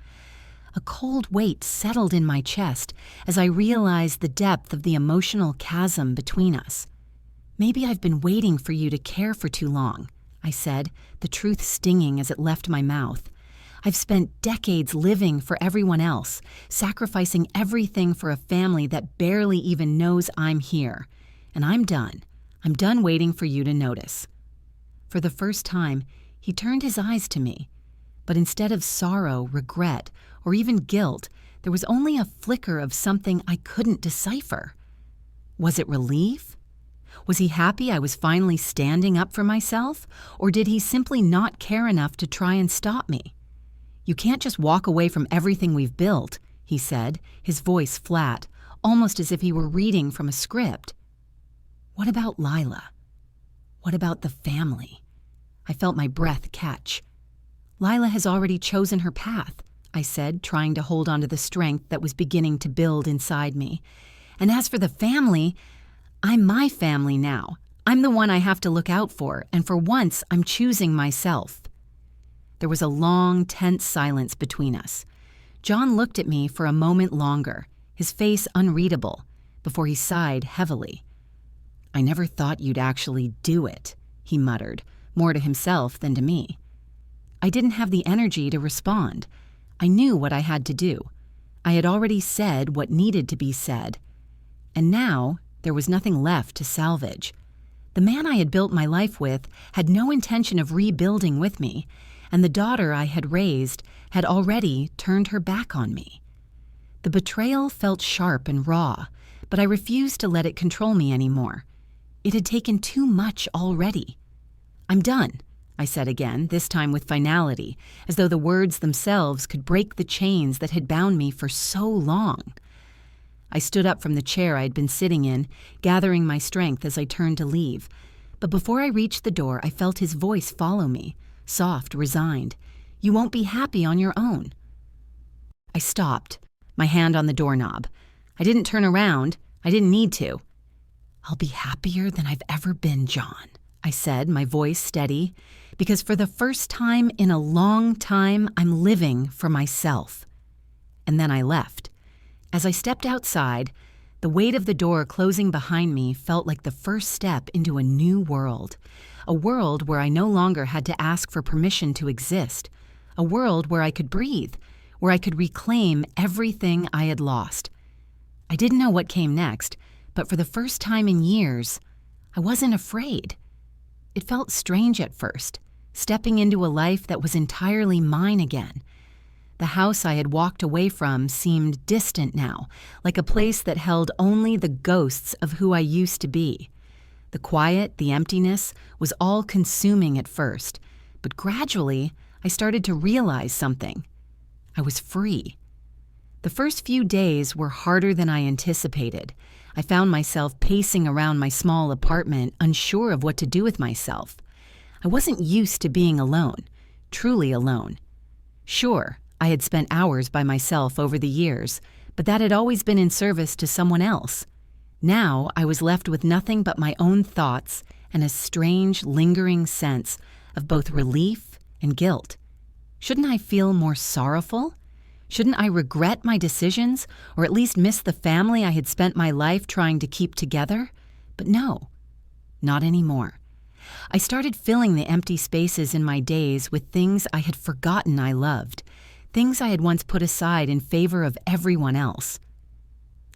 A cold weight settled in my chest as I realized the depth of the emotional chasm between us. "Maybe I've been waiting for you to care for too long," I said, the truth stinging as it left my mouth. I've spent decades living for everyone else, sacrificing everything for a family that barely even knows I'm here. And I'm done. I'm done waiting for you to notice. For the first time, he turned his eyes to me. But instead of sorrow, regret, or even guilt, there was only a flicker of something I couldn't decipher. Was it relief? Was he happy I was finally standing up for myself? Or did he simply not care enough to try and stop me? You can't just walk away from everything we've built, he said, his voice flat, almost as if he were reading from a script. What about Lila? What about the family? I felt my breath catch. Lila has already chosen her path, I said, trying to hold on to the strength that was beginning to build inside me. And as for the family, I'm my family now. I'm the one I have to look out for, and for once, I'm choosing myself. There was a long, tense silence between us. John looked at me for a moment longer, his face unreadable, before he sighed heavily. I never thought you'd actually do it, he muttered, more to himself than to me. I didn't have the energy to respond. I knew what I had to do. I had already said what needed to be said. And now, there was nothing left to salvage. The man I had built my life with had no intention of rebuilding with me, and the daughter I had raised had already turned her back on me. The betrayal felt sharp and raw, but I refused to let it control me anymore. It had taken too much already. I'm done, I said again, this time with finality, as though the words themselves could break the chains that had bound me for so long. I stood up from the chair I had been sitting in, gathering my strength as I turned to leave. But before I reached the door, I felt his voice follow me, soft, resigned. You won't be happy on your own. I stopped, my hand on the doorknob. I didn't turn around. I didn't need to. I'll be happier than I've ever been, John, I said, my voice steady, because for the first time in a long time, I'm living for myself. And then I left. As I stepped outside, the weight of the door closing behind me felt like the first step into a new world, a world where I no longer had to ask for permission to exist, a world where I could breathe, where I could reclaim everything I had lost. I didn't know what came next, but for the first time in years, I wasn't afraid. It felt strange at first, stepping into a life that was entirely mine again. The house I had walked away from seemed distant now, like a place that held only the ghosts of who I used to be. The quiet, the emptiness, was all-consuming at first, but gradually I started to realize something. I was free. The first few days were harder than I anticipated. I found myself pacing around my small apartment, unsure of what to do with myself. I wasn't used to being alone, truly alone. Sure, I had spent hours by myself over the years, but that had always been in service to someone else. Now I was left with nothing but my own thoughts and a strange, lingering sense of both relief and guilt. Shouldn't I feel more sorrowful? Shouldn't I regret my decisions, or at least miss the family I had spent my life trying to keep together? But no, not anymore. I started filling the empty spaces in my days with things I had forgotten I loved, things I had once put aside in favor of everyone else.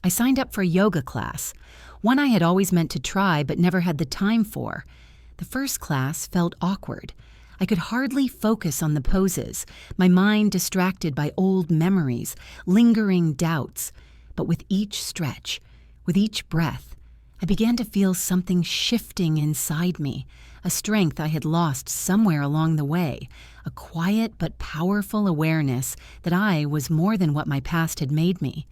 I signed up for a yoga class, one I had always meant to try but never had the time for. The first class felt awkward. I could hardly focus on the poses, my mind distracted by old memories, lingering doubts. But with each stretch, with each breath, I began to feel something shifting inside me, a strength I had lost somewhere along the way, a quiet but powerful awareness that I was more than what my past had made me.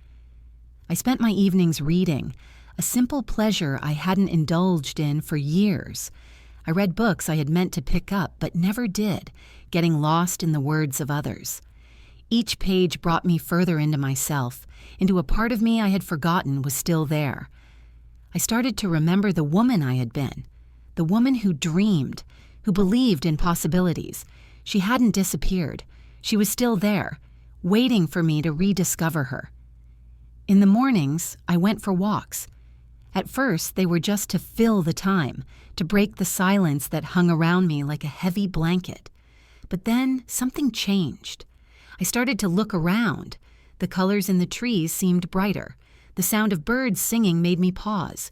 I spent my evenings reading, a simple pleasure I hadn't indulged in for years. I read books I had meant to pick up but never did, getting lost in the words of others. Each page brought me further into myself, into a part of me I had forgotten was still there. I started to remember the woman I had been, the woman who dreamed, who believed in possibilities. She hadn't disappeared. She was still there, waiting for me to rediscover her. In the mornings, I went for walks. At first, they were just to fill the time, to break the silence that hung around me like a heavy blanket. But then something changed. I started to look around. The colors in the trees seemed brighter. The sound of birds singing made me pause.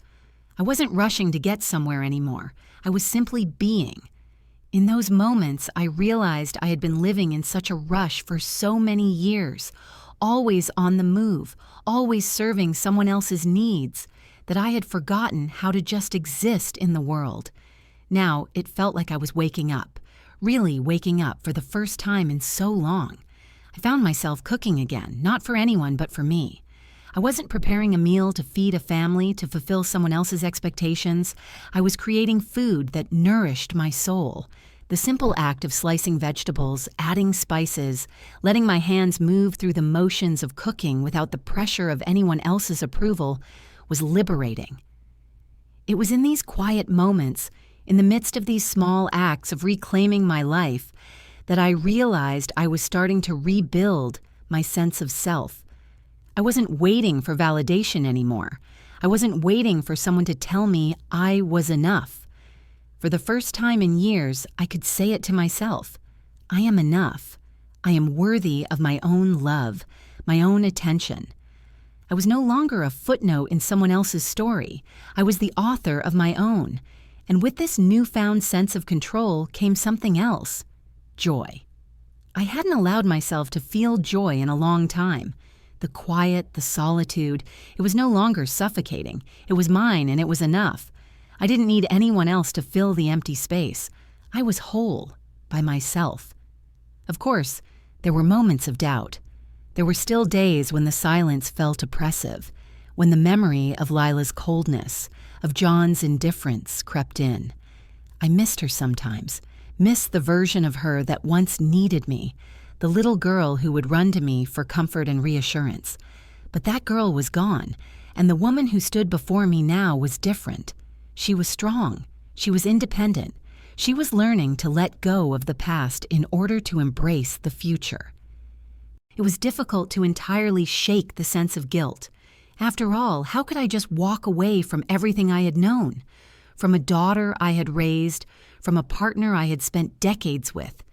I wasn't rushing to get somewhere anymore. I was simply being. In those moments, I realized I had been living in such a rush for so many years, always on the move, always serving someone else's needs, that I had forgotten how to just exist in the world. Now, it felt like I was waking up, really waking up for the first time in so long. I found myself cooking again, not for anyone but for me. I wasn't preparing a meal to feed a family, to fulfill someone else's expectations. I was creating food that nourished my soul. The simple act of slicing vegetables, adding spices, letting my hands move through the motions of cooking without the pressure of anyone else's approval was liberating. It was in these quiet moments, in the midst of these small acts of reclaiming my life, that I realized I was starting to rebuild my sense of self. I wasn't waiting for validation anymore. I wasn't waiting for someone to tell me I was enough. For the first time in years, I could say it to myself. I am enough. I am worthy of my own love, my own attention. I was no longer a footnote in someone else's story. I was the author of my own. And with this newfound sense of control came something else. Joy. I hadn't allowed myself to feel joy in a long time. The quiet, the solitude, it was no longer suffocating. It was mine and it was enough. I didn't need anyone else to fill the empty space. I was whole by myself. Of course, there were moments of doubt. There were still days when the silence felt oppressive, when the memory of Lila's coldness, of John's indifference crept in. I missed her sometimes, missed the version of her that once needed me, the little girl who would run to me for comfort and reassurance. But that girl was gone, and the woman who stood before me now was different. She was strong. She was independent. She was learning to let go of the past in order to embrace the future. It was difficult to entirely shake the sense of guilt. After all, how could I just walk away from everything I had known? From a daughter I had raised, from a partner I had spent decades with.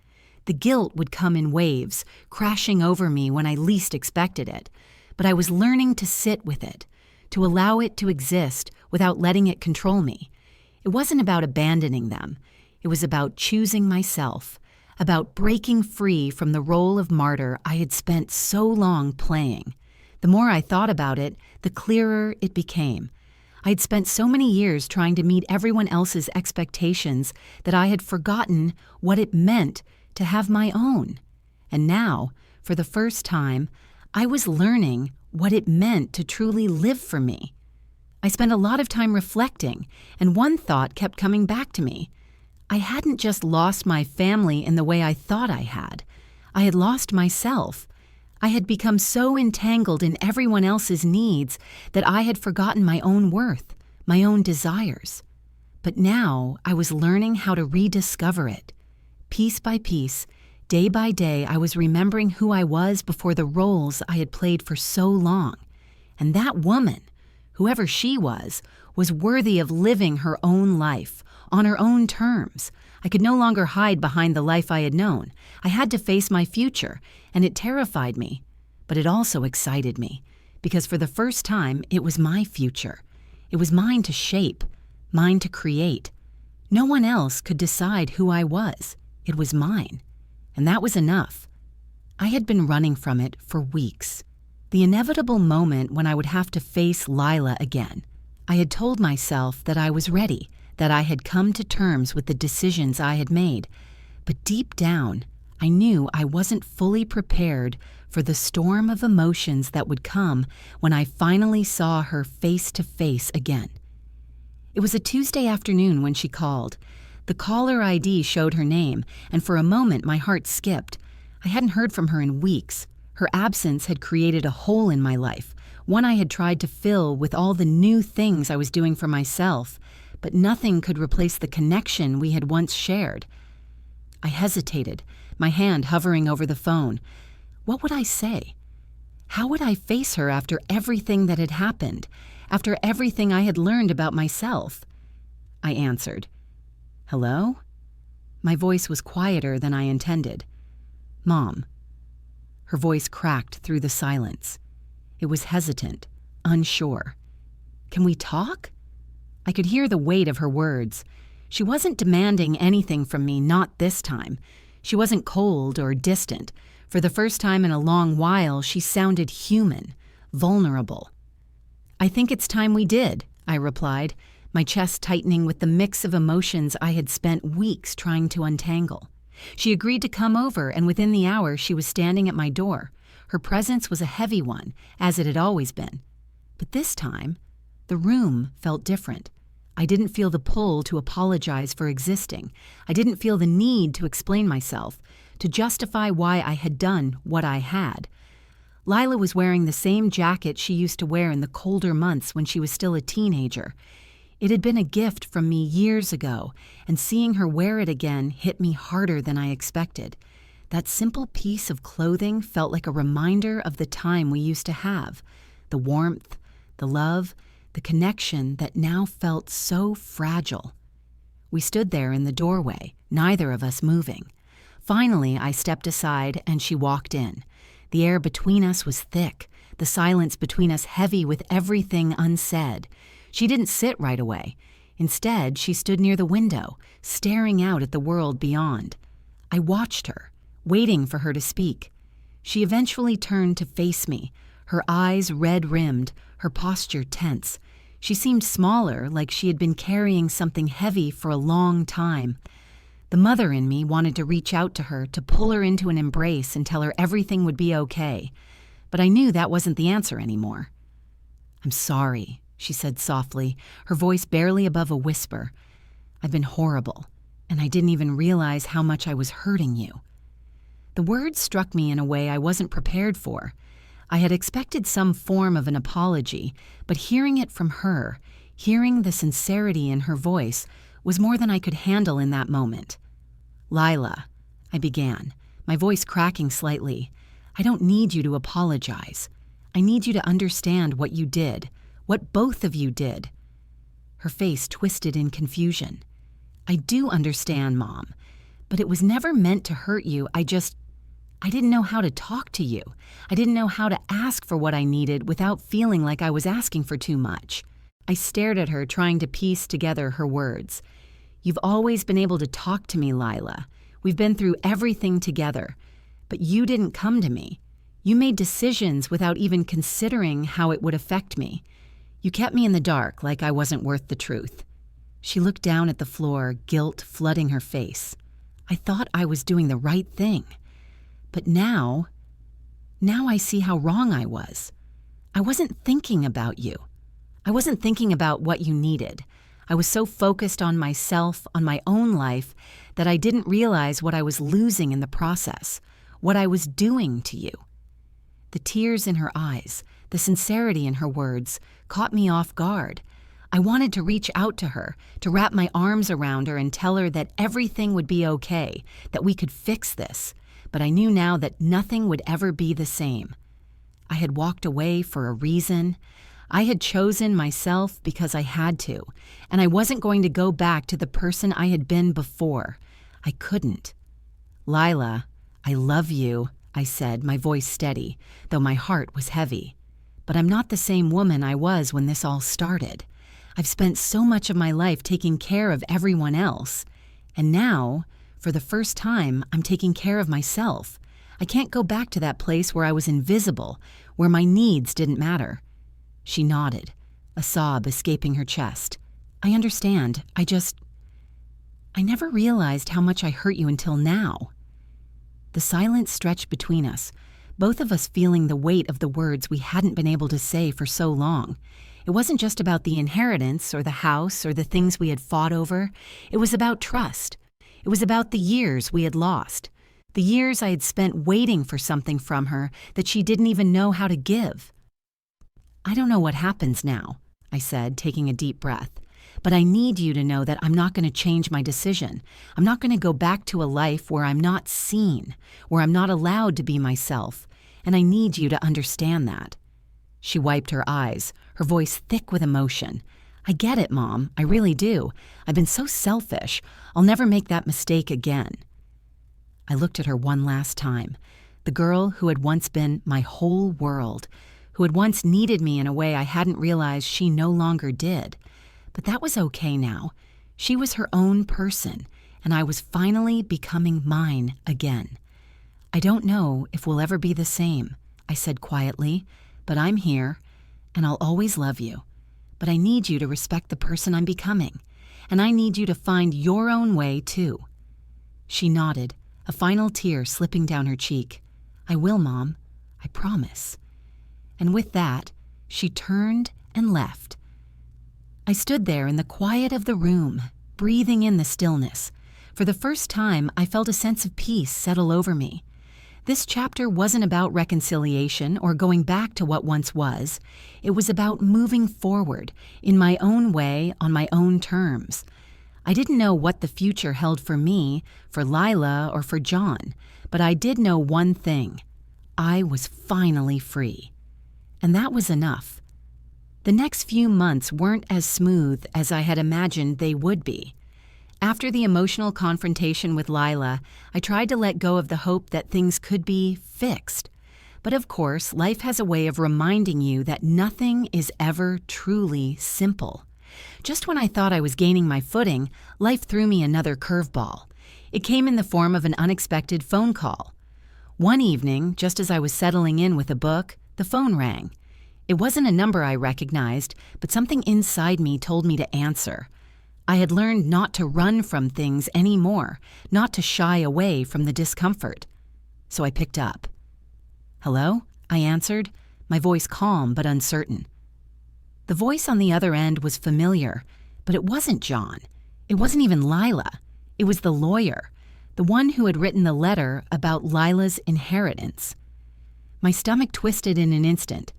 The guilt would come in waves, crashing over me when I least expected it. But I was learning to sit with it, to allow it to exist without letting it control me. It wasn't about abandoning them. It was about choosing myself, about breaking free from the role of martyr I had spent so long playing. The more I thought about it, the clearer it became. I had spent so many years trying to meet everyone else's expectations that I had forgotten what it meant to have my own. And now, for the first time, I was learning what it meant to truly live for me. I spent a lot of time reflecting, and one thought kept coming back to me. I hadn't just lost my family in the way I thought I had. I had lost myself. I had become so entangled in everyone else's needs that I had forgotten my own worth, my own desires. But now I was learning how to rediscover it. Piece by piece, day by day, I was remembering who I was before the roles I had played for so long. And that woman, whoever she was worthy of living her own life, on her own terms. I could no longer hide behind the life I had known. I had to face my future, and it terrified me. But it also excited me, because for the first time, it was my future. It was mine to shape, mine to create. No one else could decide who I was. It was mine. And that was enough. I had been running from it for weeks. The inevitable moment when I would have to face Lila again. I had told myself that I was ready, that I had come to terms with the decisions I had made. But deep down, I knew I wasn't fully prepared for the storm of emotions that would come when I finally saw her face to face again. It was a Tuesday afternoon when she called. The caller ID showed her name, and for a moment my heart skipped. I hadn't heard from her in weeks. Her absence had created a hole in my life, one I had tried to fill with all the new things I was doing for myself, but nothing could replace the connection we had once shared. I hesitated, my hand hovering over the phone. What would I say? How would I face her after everything that had happened, after everything I had learned about myself. I answered, "Hello?" My voice was quieter than I intended. "Mom." Her voice cracked through the silence. It was hesitant, unsure. "Can we talk?" I could hear the weight of her words. She wasn't demanding anything from me, not this time. She wasn't cold or distant. For the first time in a long while, she sounded human, vulnerable. "I think it's time we did," I replied, my chest tightening with the mix of emotions I had spent weeks trying to untangle. She agreed to come over, and within the hour she was standing at my door. Her presence was a heavy one, as it had always been. But this time, the room felt different. I didn't feel the pull to apologize for existing. I didn't feel the need to explain myself, to justify why I had done what I had. Lila was wearing the same jacket she used to wear in the colder months when she was still a teenager. It had been a gift from me years ago, and seeing her wear it again hit me harder than I expected. That simple piece of clothing felt like a reminder of the time we used to have, the warmth, the love, the connection that now felt so fragile. We stood there in the doorway, neither of us moving. Finally, I stepped aside and she walked in. The air between us was thick, the silence between us heavy with everything unsaid. She didn't sit right away. Instead, she stood near the window, staring out at the world beyond. I watched her, waiting for her to speak. She eventually turned to face me, her eyes red-rimmed, her posture tense. She seemed smaller, like she had been carrying something heavy for a long time. The mother in me wanted to reach out to her, to pull her into an embrace and tell her everything would be okay. But I knew that wasn't the answer anymore. "I'm sorry," she said softly, her voice barely above a whisper. "I've been horrible, and I didn't even realize how much I was hurting you." The words struck me in a way I wasn't prepared for. I had expected some form of an apology, but hearing it from her, hearing the sincerity in her voice, was more than I could handle in that moment. "Lila," I began, my voice cracking slightly, "I don't need you to apologize. I need you to understand what you did, what both of you did." Her face twisted in confusion. "I do understand, Mom, but it was never meant to hurt you. I didn't know how to talk to you. I didn't know how to ask for what I needed without feeling like I was asking for too much." I stared at her, trying to piece together her words. "You've always been able to talk to me, Lila. We've been through everything together. But you didn't come to me. You made decisions without even considering how it would affect me. You kept me in the dark, like I wasn't worth the truth." She looked down at the floor, guilt flooding her face. I thought I was doing the right thing. But now I see how wrong I was. I wasn't thinking about you. I wasn't thinking about what you needed. I was so focused on myself, on my own life, that I didn't realize what I was losing in the process, what I was doing to you. The tears in her eyes, the sincerity in her words, caught me off guard. I wanted to reach out to her, to wrap my arms around her and tell her that everything would be okay, that we could fix this, but I knew now that nothing would ever be the same. I had walked away for a reason. I had chosen myself because I had to, and I wasn't going to go back to the person I had been before. I couldn't. "Lila, I love you," I said, my voice steady, though my heart was heavy. "But I'm not the same woman I was when this all started. I've spent so much of my life taking care of everyone else, and now, for the first time, I'm taking care of myself. I can't go back to that place where I was invisible, where my needs didn't matter." She nodded, a sob escaping her chest. "I understand. I never realized how much I hurt you until now." The silence stretched between us, both of us feeling the weight of the words we hadn't been able to say for so long. It wasn't just about the inheritance or the house or the things we had fought over. It was about trust. It was about the years we had lost, the years I had spent waiting for something from her that she didn't even know how to give. "I don't know what happens now," I said, taking a deep breath, "but I need you to know that I'm not going to change my decision. I'm not going to go back to a life where I'm not seen, where I'm not allowed to be myself, and I need you to understand that." She wiped her eyes, her voice thick with emotion. I get it, Mom. I really do. I've been so selfish. I'll never make that mistake again. I looked at her one last time. The girl who had once been my whole world, who had once needed me in a way I hadn't realized she no longer did. But that was okay now. She was her own person, and I was finally becoming mine again. I don't know if we'll ever be the same, I said quietly, but I'm here, and I'll always love you. But I need you to respect the person I'm becoming, and I need you to find your own way, too. She nodded, a final tear slipping down her cheek. I will, Mom. I promise. And with that, she turned and left. I stood there in the quiet of the room, breathing in the stillness. For the first time, I felt a sense of peace settle over me. This chapter wasn't about reconciliation or going back to what once was. It was about moving forward, in my own way, on my own terms. I didn't know what the future held for me, for Lila, or for John, but I did know one thing. I was finally free. And that was enough. The next few months weren't as smooth as I had imagined they would be. After the emotional confrontation with Lila, I tried to let go of the hope that things could be fixed. But of course, life has a way of reminding you that nothing is ever truly simple. Just when I thought I was gaining my footing, life threw me another curveball. It came in the form of an unexpected phone call. One evening, just as I was settling in with a book, the phone rang. It wasn't a number I recognized, but something inside me told me to answer. I had learned not to run from things anymore, not to shy away from the discomfort. So I picked up. Hello? I answered, my voice calm but uncertain. The voice on the other end was familiar, but it wasn't John. It wasn't even Lila. It was the lawyer, the one who had written the letter about Lila's inheritance. My stomach twisted in an instant.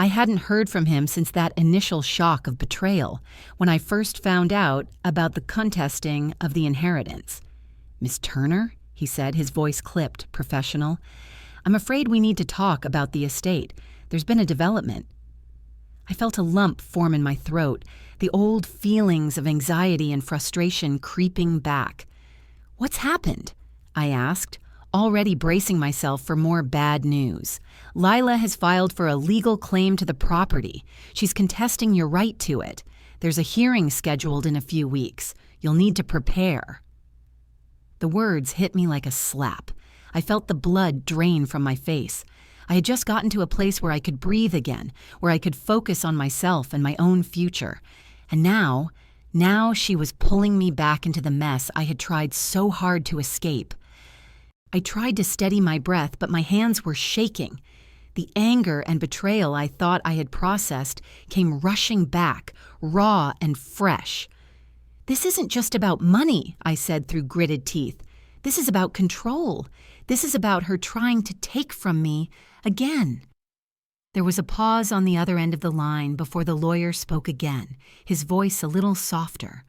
I hadn't heard from him since that initial shock of betrayal, when I first found out about the contesting of the inheritance. Miss Turner, he said, his voice clipped, professional. I'm afraid we need to talk about the estate. There's been a development. I felt a lump form in my throat, the old feelings of anxiety and frustration creeping back. What's happened? I asked, already bracing myself for more bad news. Lila has filed for a legal claim to the property. She's contesting your right to it. There's a hearing scheduled in a few weeks. You'll need to prepare. The words hit me like a slap. I felt the blood drain from my face. I had just gotten to a place where I could breathe again, where I could focus on myself and my own future. And now she was pulling me back into the mess I had tried so hard to escape. I tried to steady my breath, but my hands were shaking. The anger and betrayal I thought I had processed came rushing back, raw and fresh. This isn't just about money, I said through gritted teeth. This is about control. This is about her trying to take from me again. There was a pause on the other end of the line before the lawyer spoke again, his voice a little softer.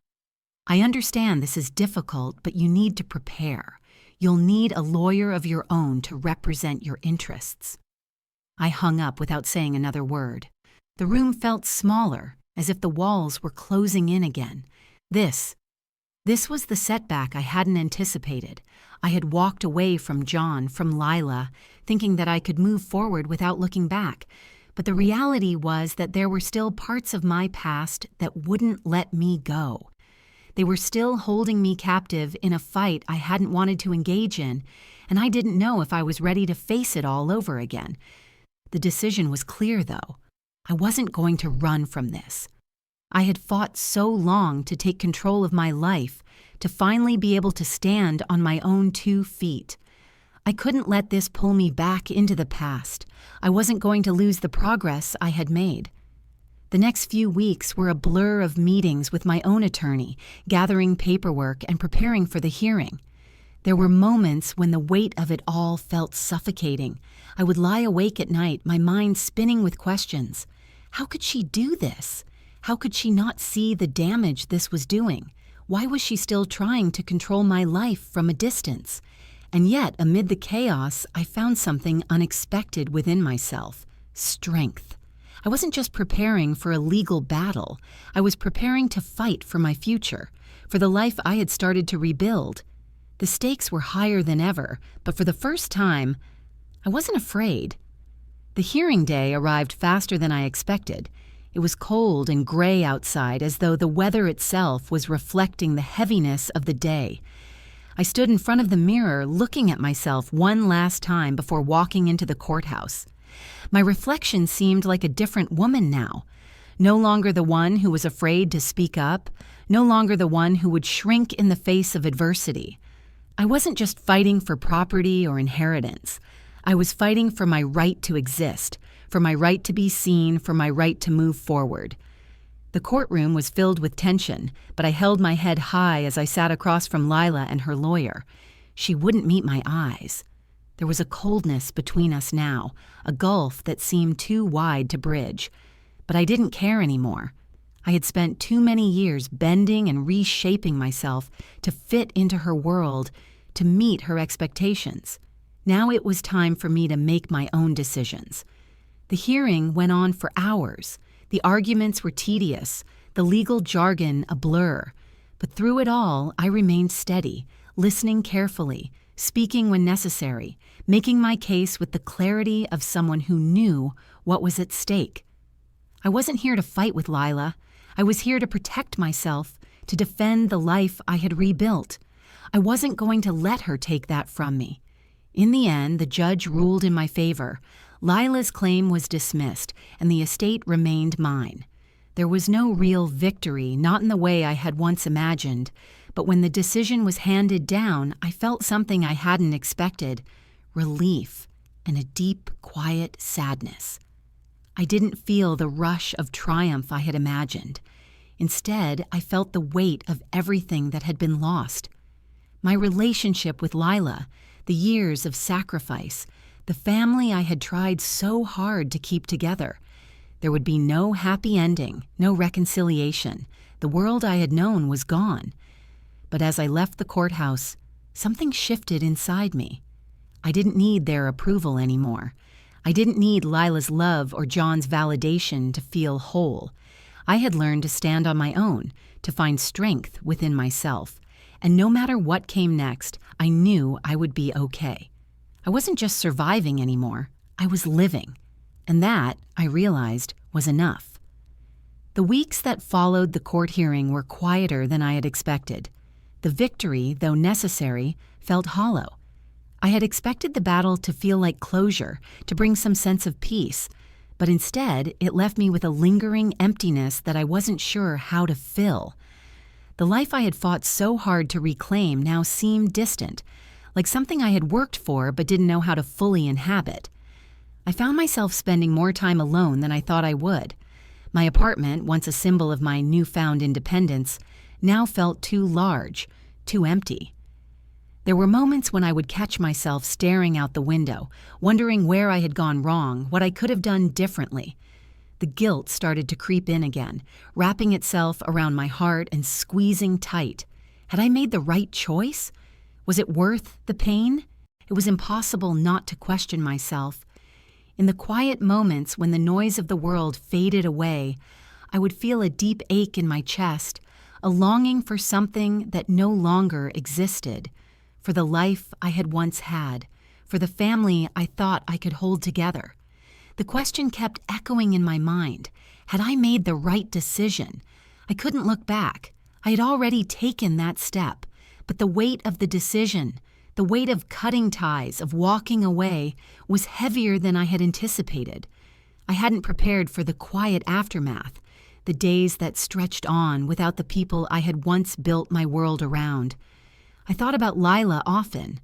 I understand this is difficult, but you need to prepare. You'll need a lawyer of your own to represent your interests. I hung up without saying another word. The room felt smaller, as if the walls were closing in again. This was the setback I hadn't anticipated. I had walked away from John, from Lila, thinking that I could move forward without looking back. But the reality was that there were still parts of my past that wouldn't let me go. They were still holding me captive in a fight I hadn't wanted to engage in, and I didn't know if I was ready to face it all over again. The decision was clear, though. I wasn't going to run from this. I had fought so long to take control of my life, to finally be able to stand on my own 2 feet. I couldn't let this pull me back into the past. I wasn't going to lose the progress I had made. The next few weeks were a blur of meetings with my own attorney, gathering paperwork and preparing for the hearing. There were moments when the weight of it all felt suffocating. I would lie awake at night, my mind spinning with questions. How could she do this? How could she not see the damage this was doing? Why was she still trying to control my life from a distance? And yet, amid the chaos, I found something unexpected within myself: strength. I wasn't just preparing for a legal battle. I was preparing to fight for my future, for the life I had started to rebuild. The stakes were higher than ever, but for the first time, I wasn't afraid. The hearing day arrived faster than I expected. It was cold and gray outside, as though the weather itself was reflecting the heaviness of the day. I stood in front of the mirror, looking at myself one last time before walking into the courthouse. My reflection seemed like a different woman now. No longer the one who was afraid to speak up, no longer the one who would shrink in the face of adversity. I wasn't just fighting for property or inheritance. I was fighting for my right to exist, for my right to be seen, for my right to move forward. The courtroom was filled with tension, but I held my head high as I sat across from Lila and her lawyer. She wouldn't meet my eyes. There was a coldness between us now, a gulf that seemed too wide to bridge. But I didn't care anymore. I had spent too many years bending and reshaping myself to fit into her world, to meet her expectations. Now it was time for me to make my own decisions. The hearing went on for hours. The arguments were tedious, the legal jargon a blur. But through it all, I remained steady, listening carefully, speaking when necessary, making my case with the clarity of someone who knew what was at stake. I wasn't here to fight with Lila. I was here to protect myself, to defend the life I had rebuilt. I wasn't going to let her take that from me. In the end, the judge ruled in my favor. Lila's claim was dismissed, and the estate remained mine. There was no real victory, not in the way I had once imagined, but when the decision was handed down, I felt something I hadn't expected: relief and a deep, quiet sadness. I didn't feel the rush of triumph I had imagined. Instead, I felt the weight of everything that had been lost. My relationship with Lila, the years of sacrifice, the family I had tried so hard to keep together. There would be no happy ending, no reconciliation. The world I had known was gone. But as I left the courthouse, something shifted inside me. I didn't need their approval anymore. I didn't need Lila's love or John's validation to feel whole. I had learned to stand on my own, to find strength within myself. And no matter what came next, I knew I would be okay. I wasn't just surviving anymore, I was living. And that, I realized, was enough. The weeks that followed the court hearing were quieter than I had expected. The victory, though necessary, felt hollow. I had expected the battle to feel like closure, to bring some sense of peace, but instead it left me with a lingering emptiness that I wasn't sure how to fill. The life I had fought so hard to reclaim now seemed distant, like something I had worked for but didn't know how to fully inhabit. I found myself spending more time alone than I thought I would. My apartment, once a symbol of my newfound independence, now felt too large, too empty. There were moments when I would catch myself staring out the window, wondering where I had gone wrong, what I could have done differently. The guilt started to creep in again, wrapping itself around my heart and squeezing tight. Had I made the right choice? Was it worth the pain? It was impossible not to question myself. In the quiet moments when the noise of the world faded away, I would feel a deep ache in my chest, a longing for something that no longer existed, for the life I had once had, for the family I thought I could hold together. The question kept echoing in my mind. Had I made the right decision? I couldn't look back. I had already taken that step, but the weight of the decision, the weight of cutting ties, of walking away, was heavier than I had anticipated. I hadn't prepared for the quiet aftermath, the days that stretched on without the people I had once built my world around. I thought about Lila often.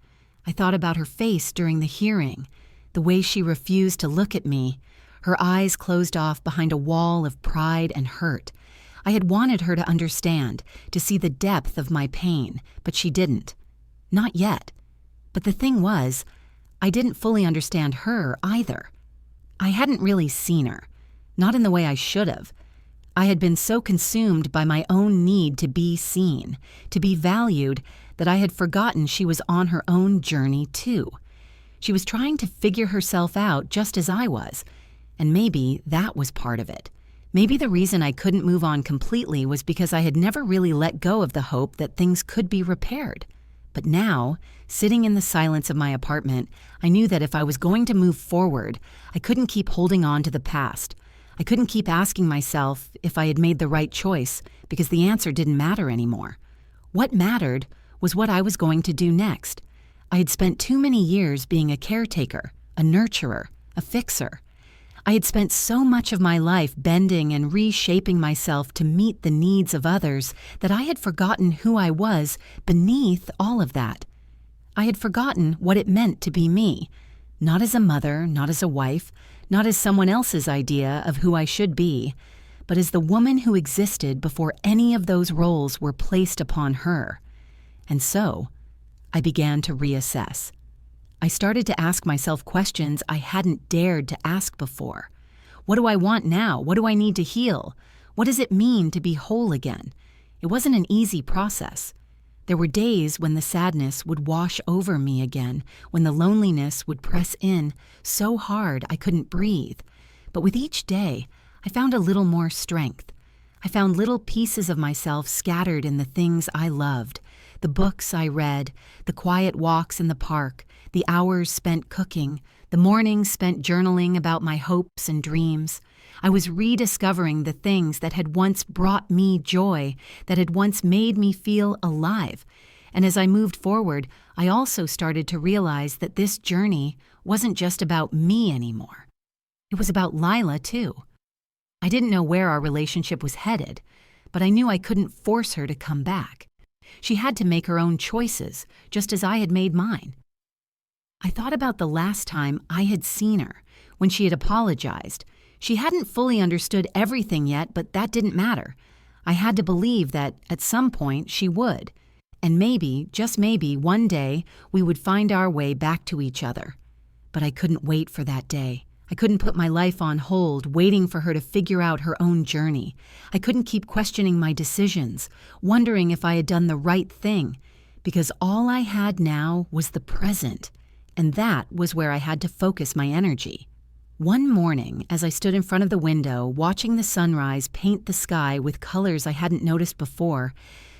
I thought about her face during the hearing, the way she refused to look at me, her eyes closed off behind a wall of pride and hurt. I had wanted her to understand, to see the depth of my pain, but she didn't. Not yet. But the thing was, I didn't fully understand her either. I hadn't really seen her, not in the way I should have. I had been so consumed by my own need to be seen, to be valued, that I had forgotten she was on her own journey too. She was trying to figure herself out just as I was, And maybe that was part of it. Maybe the reason I couldn't move on completely was because I had never really let go of the hope that things could be repaired. But now, sitting in the silence of my apartment, I knew that if I was going to move forward, I couldn't keep holding on to the past. I couldn't keep asking myself if I had made the right choice, because the answer didn't matter anymore. What mattered was what I was going to do next. I had spent too many years being a caretaker, a nurturer, a fixer. I had spent so much of my life bending and reshaping myself to meet the needs of others that I had forgotten who I was beneath all of that. I had forgotten what it meant to be me, not as a mother, not as a wife, not as someone else's idea of who I should be, but as the woman who existed before any of those roles were placed upon her. And so, I began to reassess. I started to ask myself questions I hadn't dared to ask before. What do I want now? What do I need to heal? What does it mean to be whole again? It wasn't an easy process. There were days when the sadness would wash over me again, when the loneliness would press in so hard I couldn't breathe. But with each day, I found a little more strength. I found little pieces of myself scattered in the things I loved, the books I read, the quiet walks in the park, the hours spent cooking, the mornings spent journaling about my hopes and dreams. I was rediscovering the things that had once brought me joy, that had once made me feel alive. And as I moved forward, I also started to realize that this journey wasn't just about me anymore. It was about Lila, too. I didn't know where our relationship was headed, but I knew I couldn't force her to come back. She had to make her own choices, just as I had made mine. I thought about the last time I had seen her, when she had apologized. She hadn't fully understood everything yet, but that didn't matter. I had to believe that at some point she would. And maybe, just maybe, one day we would find our way back to each other. But I couldn't wait for that day. I couldn't put my life on hold, waiting for her to figure out her own journey. I couldn't keep questioning my decisions, wondering if I had done the right thing, because all I had now was the present, and that was where I had to focus my energy. One morning, as I stood in front of the window, watching the sunrise paint the sky with colors I hadn't noticed before,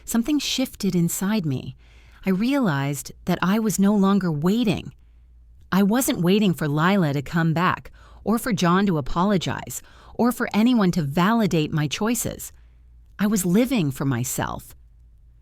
something shifted inside me. I realized that I was no longer waiting. I wasn't waiting for Lila to come back, or for John to apologize, or for anyone to validate my choices. I was living for myself.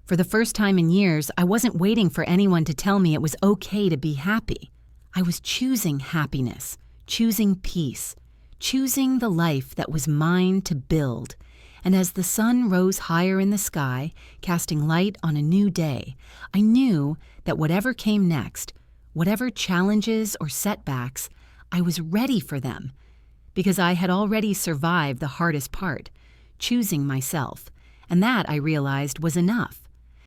For the first time in years, I wasn't waiting for anyone to tell me it was okay to be happy. I was choosing happiness, choosing peace, choosing the life that was mine to build. And as the sun rose higher in the sky, casting light on a new day, I knew that whatever came next, whatever challenges or setbacks, I was ready for them, because I had already survived the hardest part, choosing myself, and that, I realized, was enough.